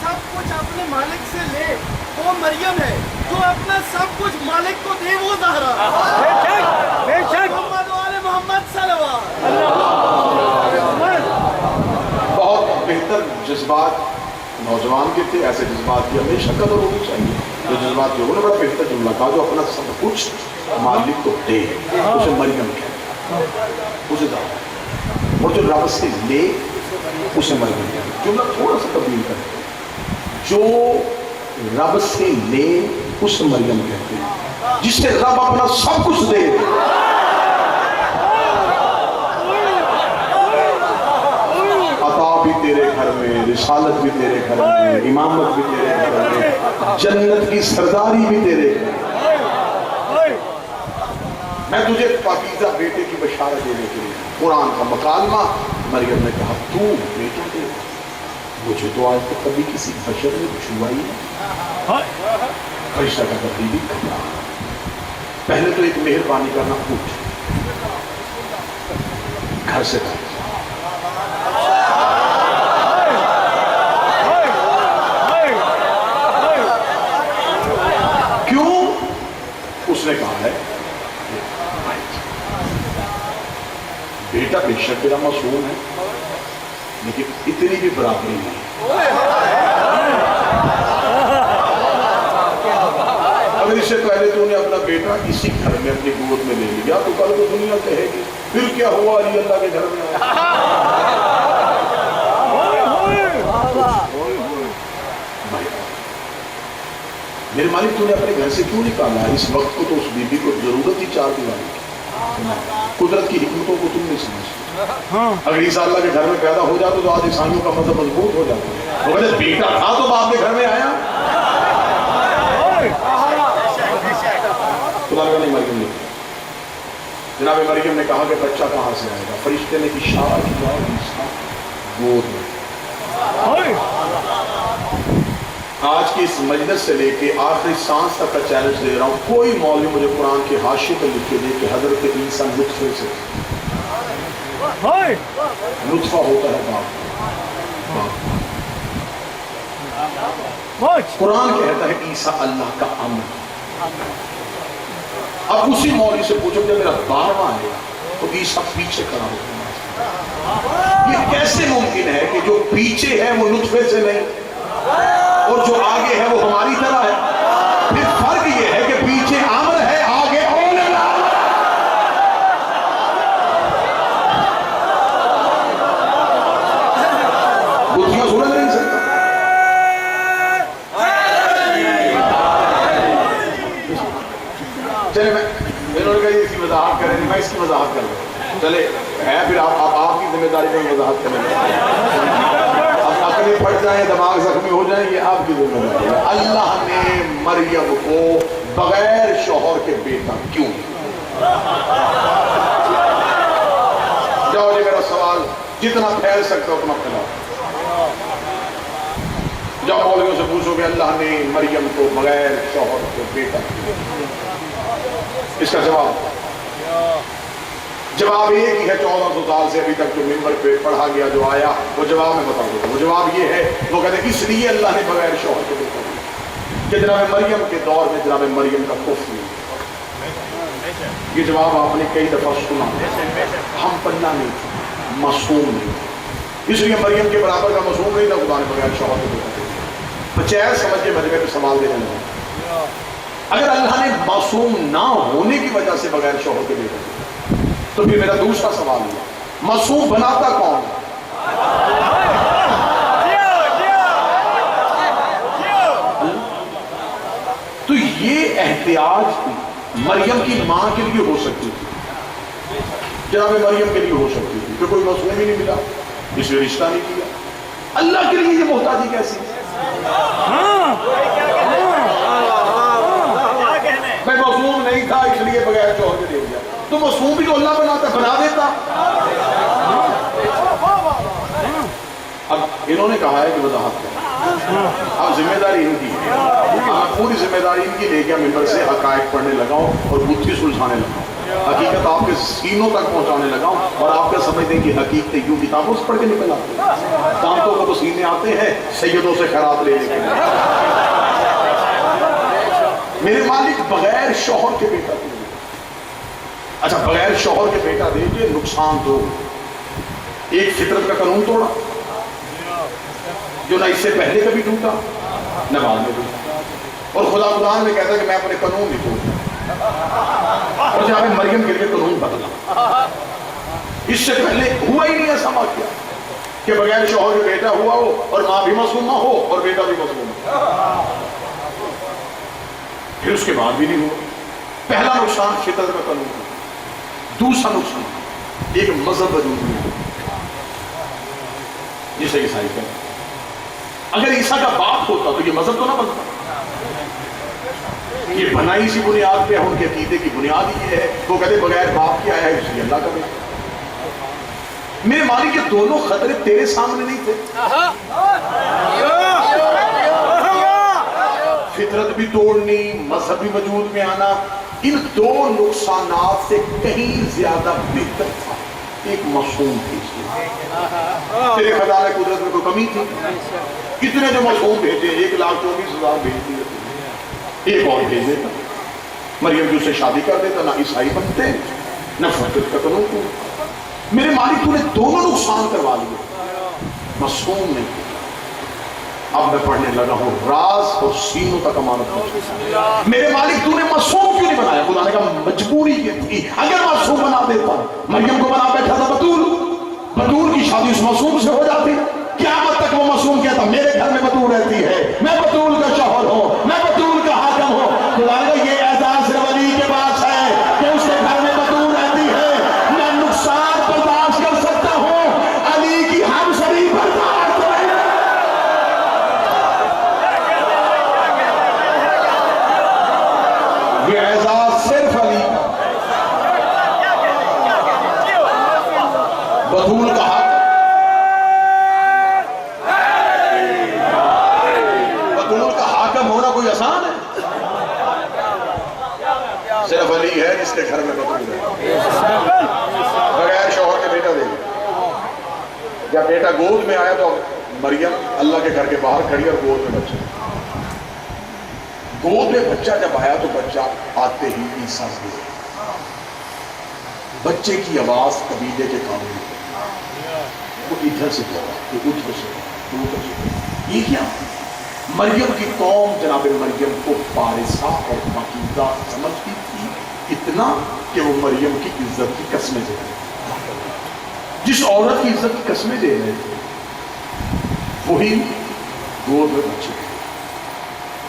سب کچھ اپنے مالک سے لے وہ مریم ہے، جو اپنا سب کچھ مالک کو دے وہ زہرا۔ محمد والے محمد صلوات۔ بہت بہتر جذبات نوجوان کے تھے، ایسے جذبات کی ہمیشہ قدر ہونی چاہیے۔ جو جذبات جو بڑا بہتر جملہ تھا، جو اپنا سب کچھ مالک کو دے اسے مریم کہتے، اسے دعوت۔ اور جو رب سے لے اسے مریم کہتے۔ جملہ تھوڑا سا تبدیل کرتے، جو رب سے لے اسے مریم کہتے ہیں، جس سے رب اپنا سب کچھ دے۔ عطا بھی تیرے گھر میں، رسالت بھی تیرے گھر میں، امامت بھی تیرے گھر میں، جنت کی سرداری بھی تیرے گھر میں۔ میں تجھے پاکیزہ بیٹے کی بشارت دینے کے لیے قرآن کا مکالمہ۔ مریم نے کہا تو بیٹا دے، مجھے تو آج تک کبھی کسی بشر نے چھوا ہی نہیں۔ فرشتہ کا کبھی بھی کھڑا، پہلے تو ایک مہربانی کرنا، اٹھ گھر سے باہر۔ کیوں؟ اس نے کہا ہے بیٹا بے شک تیرا معصوم ہے، لیکن اتنی بھی برابری نہیں۔ اگر اس سے پہلے تو نے اپنا بیٹا اسی گھر میں اپنی گود میں لے لیا تو کل کو دنیا کہے گی پھر کیا ہوا علی اللہ کے گھر میں میرے مالک تو نے اپنے گھر سے کیوں نکالا؟ اس وقت کو تو اس بیوی کو ضرورت ہی چار دیواری کی، قدرت کی حکمتوں کو تم نہیں سمجھتے۔ اگر عیسیٰ اللہ کے گھر میں پیدا ہو جاتا تو آج عیسائیوں کا مذہب مضبوط ہو جاتا۔ وہ کہتے بیٹا تھا تو باپ کے گھر میں آیا۔ خدا کا نہیں مریم نے جناب مریم نے کہا کہ بچہ کہاں سے آئے گا؟ فرشتے نے اشارہ کیا عیسیٰ گود میں۔ آج کی اس مجلس سے لے کے آخری سانس تک کا چیلنج دے رہا ہوں، کوئی مولوی مجھے قرآن کے حاشیے پر لکھ کے دے کہ حضرت عیسیٰ نطفے سے، نطفہ ہوتا ہے باپ، قرآن کہتا ہے عیسیٰ اللہ کا امر۔ اب اسی مولوی سے پوچھو کہ میرا 12واں آئے گا تو عیسیٰ پیچھے کھڑا ہوگا۔ یہ کیسے ممکن ہے کہ جو پیچھے ہے وہ نطفے سے نہیں اور جو آگے ہے وہ ہماری طرح ہے؟ پھر فرق یہ ہے کہ پیچھے امر ہے، آگے اول اللہ۔ بتیاں سورج نہیں سکتا۔ چلے میں نے کہا اس کی وضاحت کریں، میں اس کی وضاحت کر رہا ہوں۔ چلے ہے پھر آپ کی ذمہ داری پر وضاحت کریں، عقلیں پھٹ جائیں، دماغ زخمی ہو جائیں، یہ آپ کی ذمہ داری ہے۔ اللہ نے مریم کو بغیر شوہر کے بیٹا کیوں؟ جاؤ جی میرا سوال جتنا پھیل سکتا اتنا پھیلاؤ۔ جاؤ مولویوں سے پوچھو کہ اللہ نے مریم کو بغیر شوہر کے بیٹا کیوں؟ اس کا جواب ایک ہی ہے، 1400 سال سے ابھی تک جو ممبر پہ پڑھا گیا جو آیا وہ جواب میں بتا دوں۔ وہ جواب یہ ہے، وہ کہتے ہیں اس لیے اللہ نے بغیر شوہر کے بیٹا کیا کہ جناب مریم کے دور میں جناب مریم کا کفر نہیں۔ یہ جواب آپ نے کئی دفعہ سنا، ہم پڑھنا نہیں تھا، معصوم نہیں تھا، اس لیے مریم کے برابر کا معصوم نہیں تھا، خدا نے بغیر شوہر کے بیٹا کیا۔ بچیر سمجھ کے مجھے پہ سوال دینے لگا، اگر اللہ نے معصوم نہ ہونے کی وجہ سے بغیر شوہر کے بیٹا کیا تو پھر میرا دوسرا سوال ہے، معصوم بناتا کون؟ یہ احتیاج مریم کی ماں کے لیے ہو سکتی تھی، جناب مریم کے لیے ہو سکتی تھی، کہ کوئی معصوم ہی نہیں ملا اس لیے رشتہ نہیں کیا. اللہ کے لیے یہ محتاجی کیسی؟ میں معصوم نہیں تھا اس لیے بغیر شوہر کے دے دیا. تو معصوم بھی تو اللہ بنا دیتا. اب انہوں نے کہا ہے کہ وضاحت کریں، اب ذمہ داری ان کی ہے، اب پوری ذمہ داری ان کی لے کے ممبر سے حقائق پڑھنے لگا ہوں اور بدھی سلجھانے لگا ہوں، حقیقت آپ کے سینوں تک پہنچانے لگا ہوں، اور آپ کیا سمجھتے ہیں کہ حقیقت یوں کتابوں سے پڑھ کے نکل آتے ہیں؟ دانتوں کو تو سینے آتے ہیں سیدوں سے خیرات لے کے. میرے مالک بغیر شوہر کے بیٹا دے. اچھا بغیر شوہر کے بیٹا دے کے نقصان دو. ایک فطرت کا قانون توڑا جو نہ اس سے پہلے کبھی ٹوٹا نہ بعد میں ٹوٹا، اور خدا قرآن میں کہتا ہے کہ میں اپنے قانون نہیں توڑتا. اور جہاں میں مریم کے لیے قانون بدلا، اس سے پہلے ہوا ہی نہیں ایسا واقعہ کہ بغیر شوہر کے بیٹا ہوا ہو اور ماں بھی معصومہ ہو اور بیٹا بھی معصوم ہو. پھر اس کے بعد بھی نہیں ہوا. پہلا نقصان فطرت کا قانون تھا. دوسرا نقصان ایک مذہب وجود میں جسے عیسائی کا. اگر عیسیٰ کا باپ ہوتا تو یہ مذہب تو نہ بنتا. یہ بنائی سی بنیاد پہ ان کے عقیدے کی بنیاد یہ ہے، وہ کہتے بغیر باپ کی آیا ہے اس لیے اللہ کا بیٹا. میرے مالک کے دونوں خطرے تیرے سامنے نہیں تھے. فطرت بھی توڑنی، مذہب بھی وجود میں آنا، ان دو نقصانات سے کہیں زیادہ بہتر تھا ایک معصوم تھی. تیرے خزانہ قدرت میں کوئی کمی تھی؟ کتنے جو معصوم بھیجے، 1,24,000 بھیج دیے، ایک اور بھیج دیتا. مریم جو سے شادی کر دیتا، نہ عیسائی بنتے نہ فطرت کا قانون کو. میرے مالک تو نے دونوں نقصان کروا لیے، معصوم نہیں. اب میں پڑھنے لگا ہوں راز اور سینوں تک امانت پہنچ. میرے مالک تو نے معصوم کیوں نہیں بنایا؟ خدا نے کہا مجبوری یہ تھی. اگر معصوم بنا دیتا، مریم کو بنا بیٹھا تھا بطول کی شادی اس معصوم سے ہو جاتی. قیامت تک وہ معصوم کہتا میرے گھر میں بطول رہتی ہے، میں بطول کا شوہر ہوں، میں بطول کا حاکم ہوں. خدا نے کہا یہ اعزاز صرف علی کے پاس ہے کہ اس کے گھر میں بطول رہتی ہے. میں نقصان برداشت کر سکتا ہوں، علی کی ہم سبھی برداشت نہیں. یہ اعزاز صرف علی کا. بطول کا حق، بطول کا حاکم ہونا کوئی آسان ہے؟ صرف علی ہے جس کے گھر میں بطول ہے. بغیر شوہر کے بیٹا دے گا. جب بیٹا گود میں آیا تو مریم اللہ کے گھر کے باہر کھڑی اور گود میں بچہ. گود میں بچہ جب آیا تو بچہ آتے ہی عیسیٰ سے. بچے کی آواز قبیلے کے قانون وہ ادھر سے بولا کہ ادھر سے ادھر سے. یہ کیا؟ مریم کی قوم جناب مریم کو فارسہ اور پاکیزہ سمجھتی تھی، اتنا کہ وہ مریم کی عزت کی قسمیں دے رہے تھے. جس عورت کی عزت کی قسمیں دے رہے تھے وہی گود میں بچے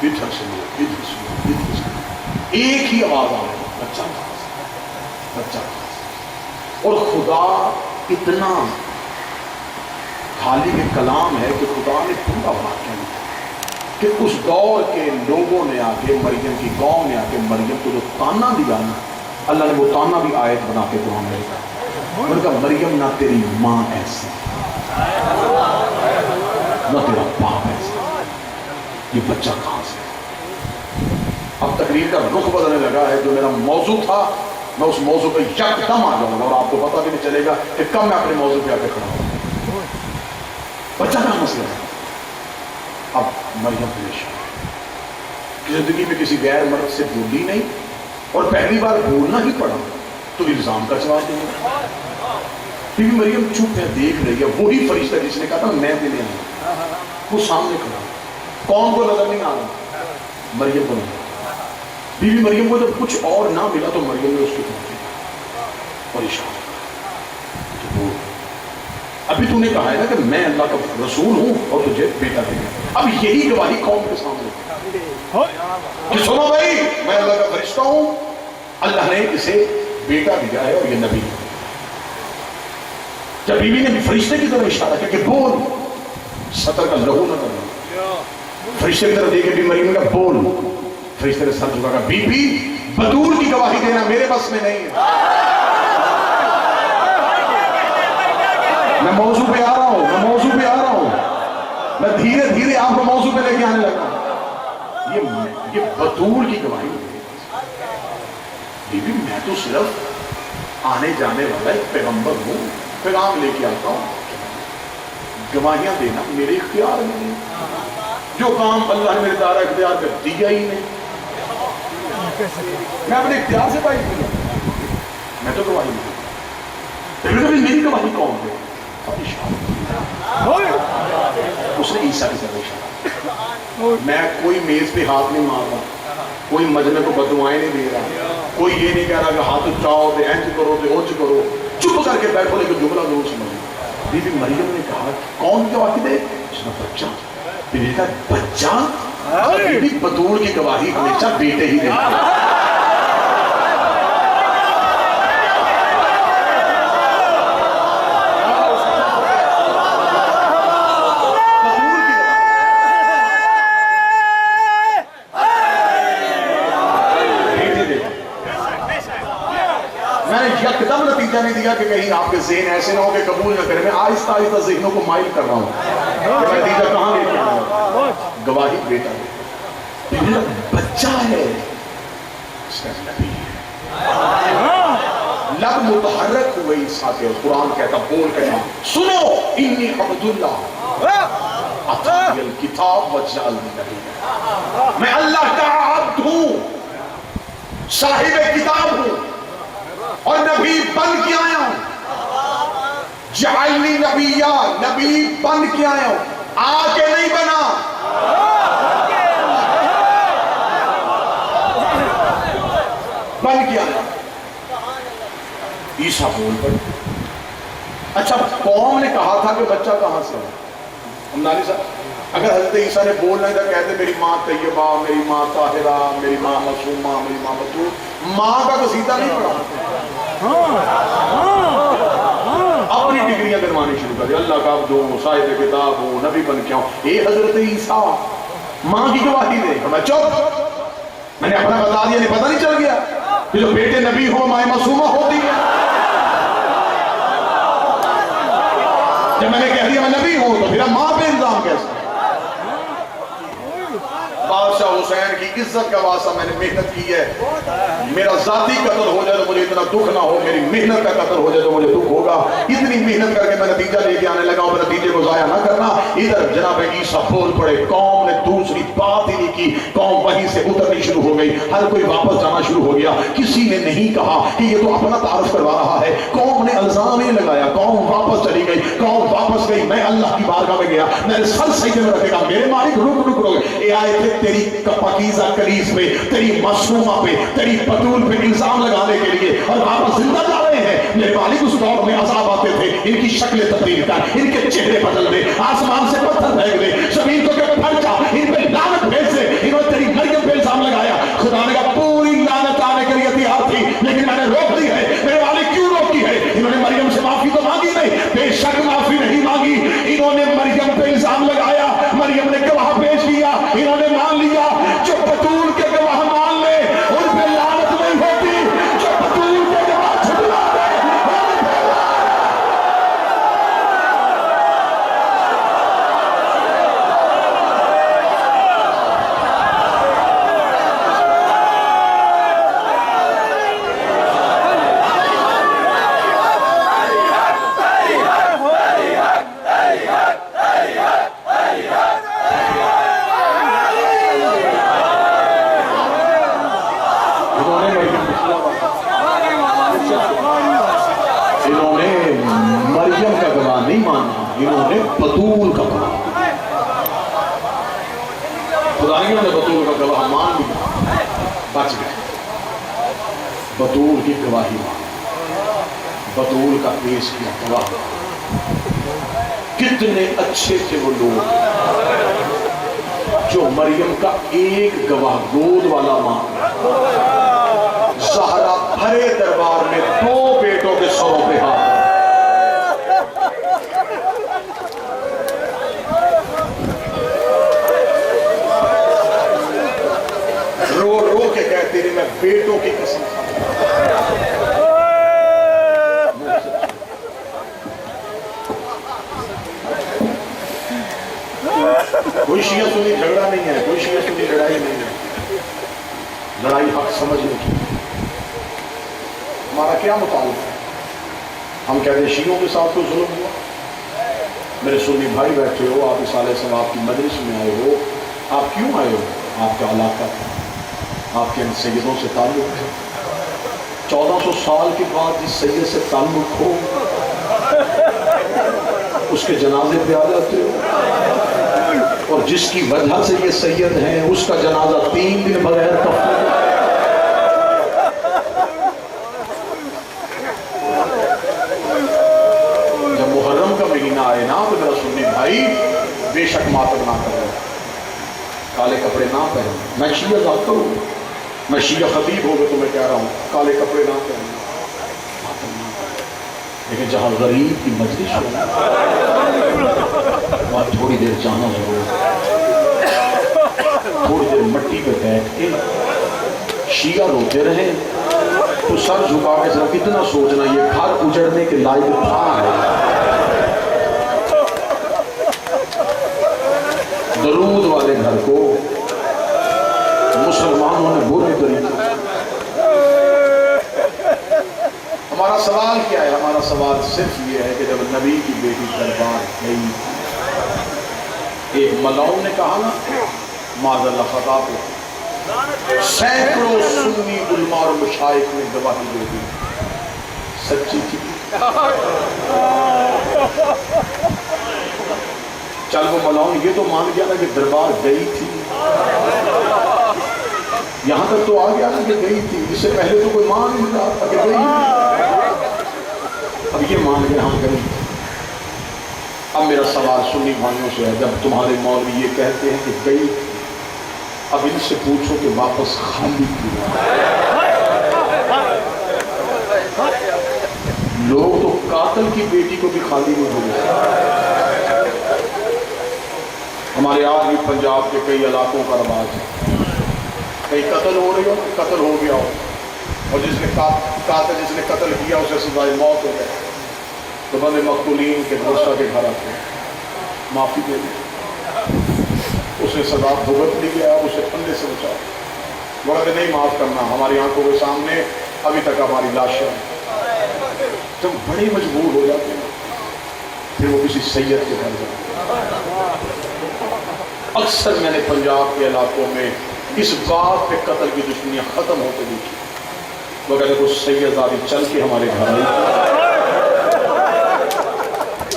ادھر سے ادھر سے ادھر سے ایک ہی آواز آ رہی بچہ بچہ. اور خدا اتنا خالی کے کلام ہے کہ خدا نے پورا واقعہ لکھا کہ اس دور کے لوگوں نے آ کے مریم کی قوم نے آ کے مریم کو جو تانا دیا نا، اللہ نے وہ تانا بھی آیت بنا کے قرآن میں لکھا. انہوں نے کہا مریم نہ تیری ماں ایسی نہ تیرا باپ ایسا، یہ بچہ کہاں سے؟ اب تقریر کا رخ بدلنے لگا ہے. جو میرا موضوع تھا میں اس موضوع پہ یکدم آ جاؤں گا اور آپ کو پتہ بھی نہیں چلے گا کہ کب میں اپنے موضوع پہ آ کے کھڑا ہوں. بچہ کا مسئلہ ہے. اب مریم پریشان، زندگی میں کسی غیر مرد سے بولی نہیں اور پہلی بار بولنا ہی پڑا تو الزام کا جواب دیں گے. بی بی مریم چپ ہے، دیکھ رہی ہے. وہی فرشتہ جس نے کہا تھا میں دینے آیا وہ سامنے کھڑا. کون کو نظر نہیں آ رہا؟ مریم کو نہیں. بی بی مریم کو جب کچھ اور نہ ملا تو مریم نے اس کو پوچھا پریشان تو ابھی تو نے کہا ہے نا کہ میں اللہ کا رسول ہوں اور تجھے بیٹا دے گا. اب یہی گواہی قوم کے سامنے کہ سنو بھائی میں اللہ کا فرشتہ ہوں, اللہ نے اسے بیٹا دیا ہے اور یہ نبی ہے. جب بیوی نے بھی فرشتے کی طرف اشارہ کیا کہ بول, سطر کا لہو نہ کرنا, فرشتے کی طرف دیکھے بھی مریم کا بول, فرشتے نے سر جھکا کہا بی بی بطول کی گواہی دینا میرے بس میں نہیں ہے. میں موضوع پہ آ رہا ہوں, میں موضوع پہ آ رہا ہوں, میں دھیرے دھیرے آپ کو موضوع پہ لے کے آنے لگا. یہ بطول کی گواہی بی بی میں تو صرف آنے جانے والا ایک پیغمبر ہوں, پیغام لے کے آتا ہوں, گواہیاں دینا میرے اختیار میں نہیں, جو کام اللہ نے میرے دائرہ اختیار کر دیا ہی نہیں, میں اپنے اختیار سے بائی کیا, میں تو گواہی نہیں. کبھی میری گواہی کون ہے؟ اس نے عیسیٰ کی طرف اشارہ. میں کوئی میز پہ ہاتھ نہیں مار رہا, کوئی مجمع کو بددعائیں نہیں دے رہا, کوئی یہ نہیں کہہ رہا کہ ہاتھ اٹھاؤ دے اینج کرو دے اوچ کرو, چپ کر کے بیٹھو لیکن جملہ ضرور سمجھو. بی بی مریم نے کہا کون گواہی دے؟ اس نے بچہ. بی بی کہا بچہ؟ بی بی بطول کی گواہی ہمیشہ بیٹے ہی دیتے ہیں. یکدم نتیجہ نہیں دیا کہ کہیں آپ کے ذہن ایسے نہ ہو کہ قبول نہ کریں. میں آہستہ آہستہ ذہنوں کو مائل کر رہا ہوں کہ نتیجہ کہاں لے کے آیا. گواہی بیٹا ہے, بچہ ہے, اس کا نبی ہے. لب متحرک ہوئے عیسیٰ کے, قرآن کہتا بول کہتا سنو انی عبداللہ اتانی الکتاب وجعلنی نبیا, میں اللہ کا عبد ہوں, صاحب کتاب ہوں اور نبی بن کے آیا ہوں. جعلنی نبیا, نبی بن کے آیا ہوں, آ کے نہیں بنا. بن کے آیا. عیسیٰ بول پڑے. اچھا قوم نے کہا تھا کہ بچہ کہاں سے ہے؟ نانی صاحب اگر حضرت عیسیٰ نے بولنا تھا کہتے میری ماں طیبہ, میری ماں طاہرہ, میری ماں معصومہ, میری ماں بطول, ماں کا قصیدہ نہیں پڑھا, اپنی ڈگریاں بنوانی شروع کر دی. اللہ کا عبد ہوں, صاحب کتاب ہوں, نبی بن کے آؤں. اے حضرت عیسیٰ ماں کی گواہی دے. میں چپ, میں نے اپنا بتا دیا, نہیں پتہ نہیں چل گیا کہ جو بیٹے نبی ہو ماں معصومہ ہوتی ہے. جب میں نے کہہ دیا میں نبی ہوں تو پھر ماں پہ الزام کیسے؟ بادشاہ حسین کی عزت کا واسطہ میں نے محنت کی ہے, میرا ذاتی قتل ہو جائے تو مجھے اتنا دکھ نہ ہو, میری محنت کا قتل ہو جائے تو مجھے دکھ ہوگا. اتنی محنت کر کے میں نتیجہ لے کے آنے لگا ہوں, نتیجے کو ضائع نہ کرنا. ادھر جناب عیسیٰ بول پڑے, قوم نے دوسری بات ہی نہیں کی, قوم وہیں سے اترنی شروع ہو گئی, ہر کوئی واپس جانا شروع ہو گیا. کسی نے نہیں کہا کہ یہ تو اپنا تعارف کروا رہا ہے, قوم نے الزام نہیں لگایا, قوم واپس چلی گئی, قوم واپس گئی. میں اللہ کی بارگاہ میں گیا, میں نے سر سجدے میں رکھے گا, میرے مالک رک رک رک, اے آئے تھے تیری پاکیزہ کلیس پہ, تیری معصومہ پہ, تیری بطول پہ الزام لگانے کے لیے, اور واپس زندہ جا رہے ہیں. میرے مالک اس دور میں عذاب آتے تھے, ان کی شکلیں تبدیل کر, ان کے چہرے بدل دے, آسمان سے پتھر پھینک دے, زمین کو پھٹ جا, ان پہ لعنت بھیج دے. انہوں نے تیری مریم پہ الزام لگایا, خدا نے کہا پوری لعنت آنے کے لیے تیار تھی لیکن میں نے روک دی ہے. میرے مالک کیوں روکی ہے؟ انہوں نے مریم سے معافی تو مانگی نہیں, بے شک معافی نہیں مانگی, انہوں نے مریم پہ الزام لگایا, مریم نے گواہ پیش کیا, انہوں نے مان لیا. جو بطول کے گواہ مان لے ان پہ لعنت نہیں ہوتی, جو بطول کے گواہ چھٹلا دے ان پہ انہوں نے بطول کا گواہ, خدائیوں نے بطول کا گواہ مان لیا, بچ گئے. بطول کی گواہی مان, بطول کا پیش کیا گواہ, کتنے اچھے تھے وہ لوگ جو مریم کا ایک گواہ گود والا ماں، زہرا بھرے دربار میں 2 بیٹوں کے سروں پہ ہاتھ، رو رو کے کہتے رہے میں بیٹوں کی قسم کوئی شیعہ سنی جھگڑا نہیں ہے، کوئی شیعہ سنی لڑائی نہیں ہے، لڑائی حق سمجھنے کی۔ ہمارا کیا مطالبہ ہے؟ ہم کہتے ہیں شیعوں کے ساتھ کوئی ظلم ہوا؟ میرے سنی بھائی بیٹھے ہو، آپ اس علیہ ثواب کی مجلس میں آئے ہو، آپ کیوں آئے ہو؟ آپ کا علاقہ تھا، آپ کے ان سیدوں سے تعلق ہے، 1400 سال کے بعد جس سید سے تعلق ہو اس کے جنازے پہ آ جاتے ہو، اور جس کی وجہ سے یہ سید ہیں اس کا جنازہ 3 دن بغیر کفن۔ جب محرم کا مہینہ آئے نا تو میرا سنی بھائی بے شک ماتم نہ کرو، کالے کپڑے نہ پہنو۔ میں شیعہ ذات ہوں، میں شیعہ خطیب ہو گئے تو میں کہہ رہا ہوں کالے کپڑے نہ پہنو، لیکن جہاں غریب کی مجلس ہو وہاں تھوڑی دیر جانا ضرور، تھوڑی دیر مٹی پہ بیٹھ کے شیعہ روتے رہے تو سر جھکا کے ذرا کتنا سوچنا یہ گھر اجڑنے کے لائق تھا ہے۔ درود والے گھر کو مسلمانوں نے برے طریقے سے۔ ہمارا سوال کیا ہے؟ ہمارا سوال صرف یہ ہے کہ جب نبی کی بیٹی دربار گئی، ایک ملاؤں نے کہا نا معاذ اللہ خطا کو، سینکڑوں سنی علماء اور مشائخ نے گواہی دے دی سچی تھی۔ چل وہ ملاؤں یہ تو مان گیا نا کہ دربار گئی تھی، یہاں تک تو آ گیا نا کہ گئی تھی، اس سے پہلے تو کوئی مان نہیں رہا تھا کہ گئی تھی، اب یہ مان گئے ہم گئی۔ اب میرا سوال سنی بھائیوں سے ہے، جب تمہارے مولوی یہ کہتے ہیں کہ گئی تھی، اب ان سے پوچھو کہ واپس خالی کیوں؟ لوگ تو قاتل کی بیٹی کو بھی خالی نہیں ہو گئے۔ ہمارے آج بھی پنجاب کے کئی علاقوں کا رواج ہے، کئی قتل ہو رہی ہو، قتل ہو گیا ہو، اور جس نے قتل کیا اسے سزائے موت ہو گیا، تو بندے مقتولین کے دوستہ کے گھر آتے ہیں، معافی دے دیں، اسے سزا بھگت لی گیا، اسے پھندے سے بچاؤ، مگر نہیں معاف کرنا، ہماری آنکھوں کے سامنے ابھی تک ہماری لاشیں، جب بڑے مجبور ہو جاتے ہیں پھر وہ کسی سید کے گھر جاتے ہیں۔ اکثر میں نے پنجاب کے علاقوں میں اس بات پہ قتل کی دشمنیاں ختم ہوتے دیکھی، وہ کہتے وہ سید زادی چل کے ہمارے گھر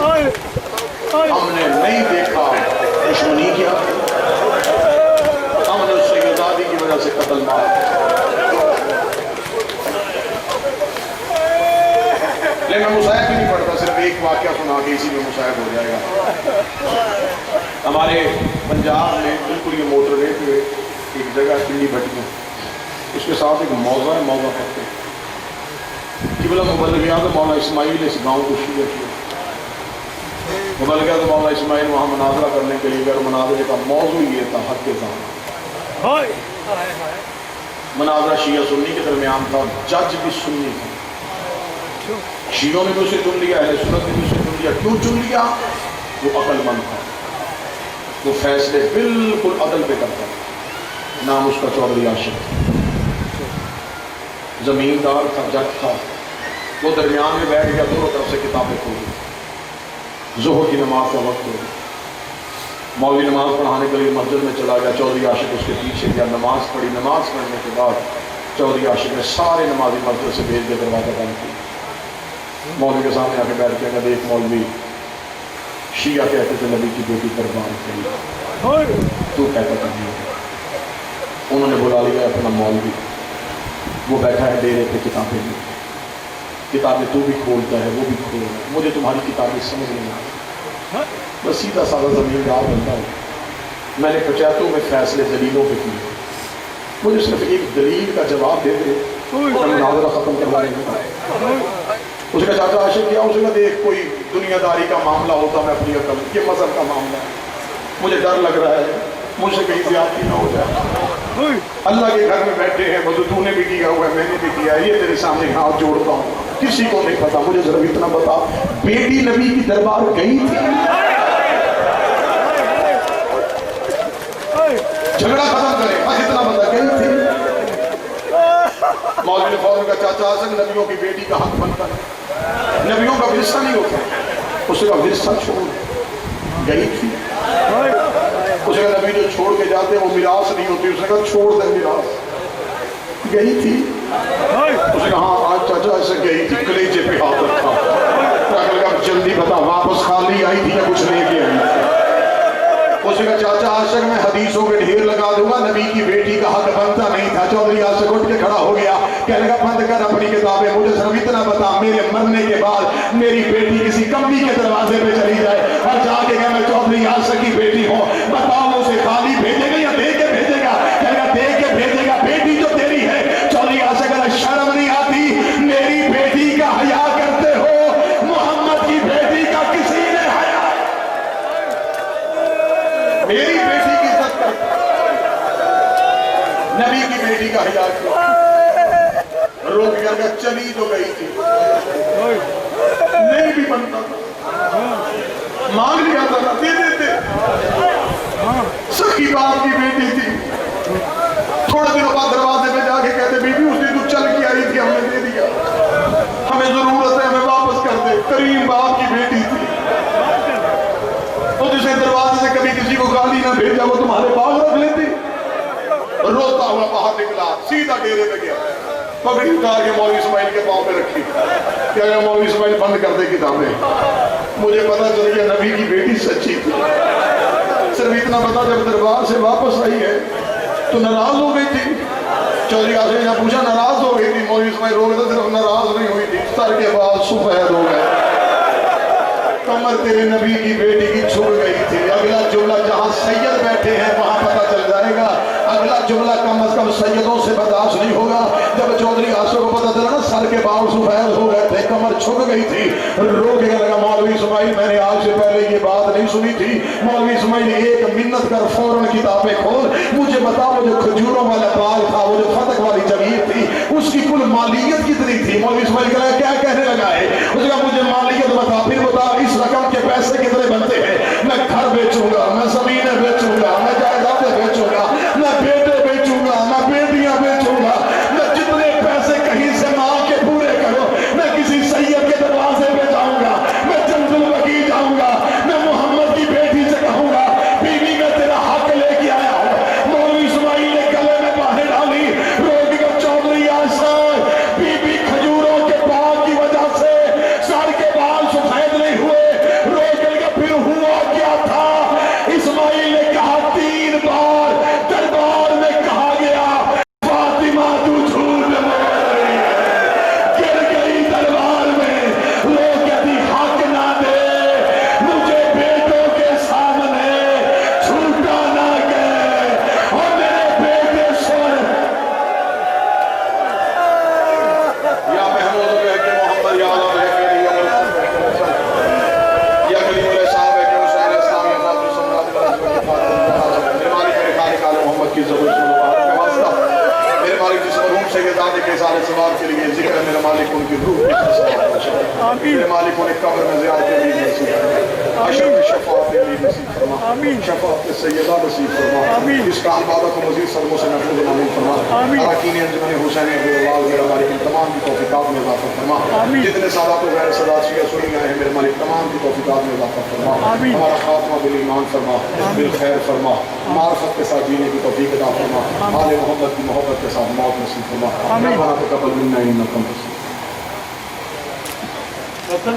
آئی، ہم نے نہیں دیکھا دشمنی کیا، ہم نے اس سید زادی کی وجہ سے قتل مارا۔ لیکن میں مصاحب بھی نہیں پڑھتا، صرف ایک واقعہ سنا کے اسی میں مصاحب ہو جائے گا۔ ہمارے پنجاب میں بالکل یہ موٹر وے پہ ایک جگہ پنڈی بھٹی میں، اس کے ساتھ ایک موضع ہے، موضع پڑھتے قبلہ مبلغ اعظم مولانا اسماعیل اس گاؤں کو شیعہ کیا، مبلغ اعظم مولانا اسماعیل وہاں مناظرہ کرنے کے لیے گئے، مناظرے کا موضوع یہ تھا حق ظاہر، مناظرہ شیعہ سنی کے درمیان تھا، جج بھی سنی تھا، شیعوں نے بھی اسے چن لیا، اہل سنت نے بھی اسے چن لیا، کیوں چن لیا؟ وہ عقل مند تھا، وہ فیصلے بالکل عدل پہ کرتا تھا، نام اس کا چودھری عاشق تھا، زمیندار تھا، جج تھا، وہ درمیان میں بیٹھ گیا، دونوں طرف سے کتابیں کھولی، ظہر کی نماز کا وقت ہو گیا، مولوی نماز پڑھانے کے لیے مسجد میں چلا گیا، چودھری عاشق اس کے پیچھے گیا، نماز پڑھی، نماز پڑھنے کے بعد چودھری عاشق نے سارے نمازی مسجد سے بھیج کے دروازہ بند کیا، مولوی کے سامنے آ کے بیٹھ کے دیکھ مولوی شیعہ کہتے تھے نبی کی بیٹی قربان کری، تو کہتا تھا نہیں، انہوں نے بلا لیا اپنا مولوی، وہ بیٹھا ہے ڈیرے پہ کتابیں لی، کتابیں تو بھی کھولتا ہے وہ بھی کھول رہا ہے، مجھے تمہاری کتابیں سمجھ نہیں آتی، بس سیدھا سادہ زمیندار بنتا ہوں. میں نے پنچایتوں میں فیصلے دلیلوں پہ کیے. مجھے صرف ایک دلیل کا جواب دے دے میں مناظرہ ختم کروا دیں گا. اس کا چاچا عاشق کیا, اس نے دیکھ کوئی دنیا داری کا معاملہ ہوتا میں اپنی عقل, یہ مذہب کا معاملہ ہے, مجھے ڈر لگ رہا ہے مجھ سے کہیں زیادتی نہ ہو جائے. اللہ کے گھر میں بیٹھے ہیں, وہ تو نے بھی کیا ہوا ہے, میں نے بھی کیا ہے, یہ تیرے سامنے ہاتھ جوڑتا ہوں, کسی کو نہیں پتا, مجھے ضرور اتنا بتا بیٹی نبی کی دربار گئی تھی؟ جھگڑا ختم کرے, بس اتنا بتا گئی تھی. مولوی فوراً کا چاچا حسن نبیوں کی بیٹی کا حق بنتا ہے, نبیوں کا ورثہ نہیں ہوتا, اس کا ورثہ چھوڑ گئی تھی. اس کا نبی جو چھوڑ کے جاتے ہیں وہ میراث نہیں ہوتی, اس نے کہا چھوڑ دے میراث, گئی تھی. اس نے کہا ہاں آج چاچا ایسے گئی تھی, کلیجے پہ ہاتھ رکھا, جلدی بتا واپس خالی آئی تھی یا کچھ لے کے آئی تھی؟ اس کا چاچا عاشق میں حدیثوں کے ڈھیر لگا دوں گا, نبی کی بیٹی کا حق بنتا نہیں تھا. چودھری عاشق اٹھ کے کھڑا ہو گیا, کہنے لگا بند کر اپنی کتابیں, مجھے صرف اتنا بتا میرے مرنے کے بعد میری بیٹی کسی کمبی کے دروازے پہ چلی جائے اور جا کے کہ میں چودھری عاشق کی بیٹی ہوں, بتاؤ اسے خالی بھیجے گا یا دے کے بھیجے گا؟ کہنے لگا دے کے بھیجے گا, بیٹی جو تیری ہے. چودھری عاشق کہا شرم نہیں آتی, میری بیٹی کا حیا کرتے ہو, محمد کی بیٹی کا کسی نے حیا, میری بیٹی کی عزت کرتا, نبی کی بیٹی کا حیا کیا. روک کر چلی تو گئی تھی, نہیں بھی بنتا تھا, مانگ لیا تھا دے دیتے. سخی باپ کی بیٹی تھی, تھوڑے دنوں بعد دروازے پہ جا کے کہتے بی بی اس دن تو چل کے آئی تھی, ہم نے دے دیا, ہمیں ضرورت ہے, ہمیں واپس کر دے. کریم باپ کی بیٹی تھی, تو جسے دروازے سے کبھی کسی کو گالی نہ بھیجا وہ تمہارے باغ رکھ لیتی. روتا ہوا باہر نکلا, سیدھا ڈیرے پہ گیا, پگڑی اتار کے مولوی اسماعیل کے پاؤں پہ رکھی, کیا کہ مولوی اسماعیل بند کر دے کتابیں, مجھے پتا چل گیا نبی کی بیٹی سچی تھی. صرف اتنا پتا جب دربار سے واپس آئی ہے تو ناراض ہو گئی تھی. چودھری عاشق نے پوچھا ناراض ہو گئی تھی؟ مولوی اسماعیل رو گئے, صرف ناراض نہیں ہوئی تھی, سر کے بال سفید ہو گئے, کمر تیرے نبی کی بیٹی کی چھوڑ گئی تھی. اگلا جملہ جہاں سید بیٹھے ہیں وہاں پتا چل جائے گا, اگلا جملہ کم از کم سیدوں سے برداشت نہیں ہوگا. جب چودھری عاشق کو پتا چلا نا سر کے بال سفید ہو گئے تھے, کمر چھپ گئی تھی, رو کے لگا مولوی اسماعیل میں نے آج سے پہلے یہ بات نہیں سنی تھی. مولوی اسماعیل ایک منت کر فوراً کتابیں کھول, مجھے بتا وہ جو کھجوروں والا بال تھا, وہ جو فتق والی جگیر تھی, اس کی کل مالیت کتنی تھی؟ مولوی اسماعیل کہا کیا کہنے لگا ہے؟ اس نے کہا مجھے مالیت بتا, پھر بتا اس رقم کے پیسے کتنے بنتے ہیں؟ میں گھر بیچوں گا, میں زمینیں بیچوں گا, میں جائیدادیں بیچوں گا, میں بیٹے بیچوں گا, میں بیٹیاں بیچوں گا, میں جتنے پیسے کہیں سے مانگ کے پورے کرو, میں کسی سید کے دروازے پہ جاؤں گا, میں جنگل بکی جاؤں گا, میں محمد کی بیٹی سے کہوں گا بیوی میں تیرا حق لے کے آیا ہوں. مولوی اسماعیل نے گلے میں باہیں ڈالی, روک کر چودھری عاشق بی بی کھجوروں کے باغ کی وجہ سے سر کے بال سفید نہیں ہوئے, روک کر پھر ہوا کیا تھا؟ اسماعیل نے کہا 3 بار دربار میں کہا گیا فاطمہ تو جھوٹ بول رہی ہے, گر گئی دربار میں, لوگ کہتی حق نہ دے, مجھے بیٹوں کے سامنے چھوٹا نہ گئے, اور میرے بیٹے سن یا محمود کہہ کے محمد یا اللہ کہہ کے یا کلیم علیہ السلام ہے کہ حسین اسلام یا فاطمہ سمرات میرے مالک میرے خالق آل محمد کی ضرورت کا واسطہ, میرے مالک جس مرحوم سے یہ دادے کے سارے ثواب کے لیے ذکر ہے, میرے مالک ان کی روح کی ثواب بخشے, میرے مالک انہیں قبر میں زیادہ بھی نصیب فرما, عاشق شفاعت بھی نصیب فرما, شفاعت سیدہ نصیب فرما, اس کا عبادت کو مزید صدموں سے محفوظ معمول فرما, اراکین انجمن حسین ابوالوال میرے مالک ان تمام کی توفیقات میں اضافہ فرما, جتنے سادات و غیر سادات شیعہ سنی آئے ہیں میرے مالک تمام کی توفیقات میں اضافہ فرما, ہمارا خاتمہ بالایمان فرما, بالخیر فرما, معرفت کے ساتھ جینے کی توفیق عطا فرما, آل محمد کی محبت کے ساتھ موت نصیب فرما, ربنا تقبل منا انک انت السمیع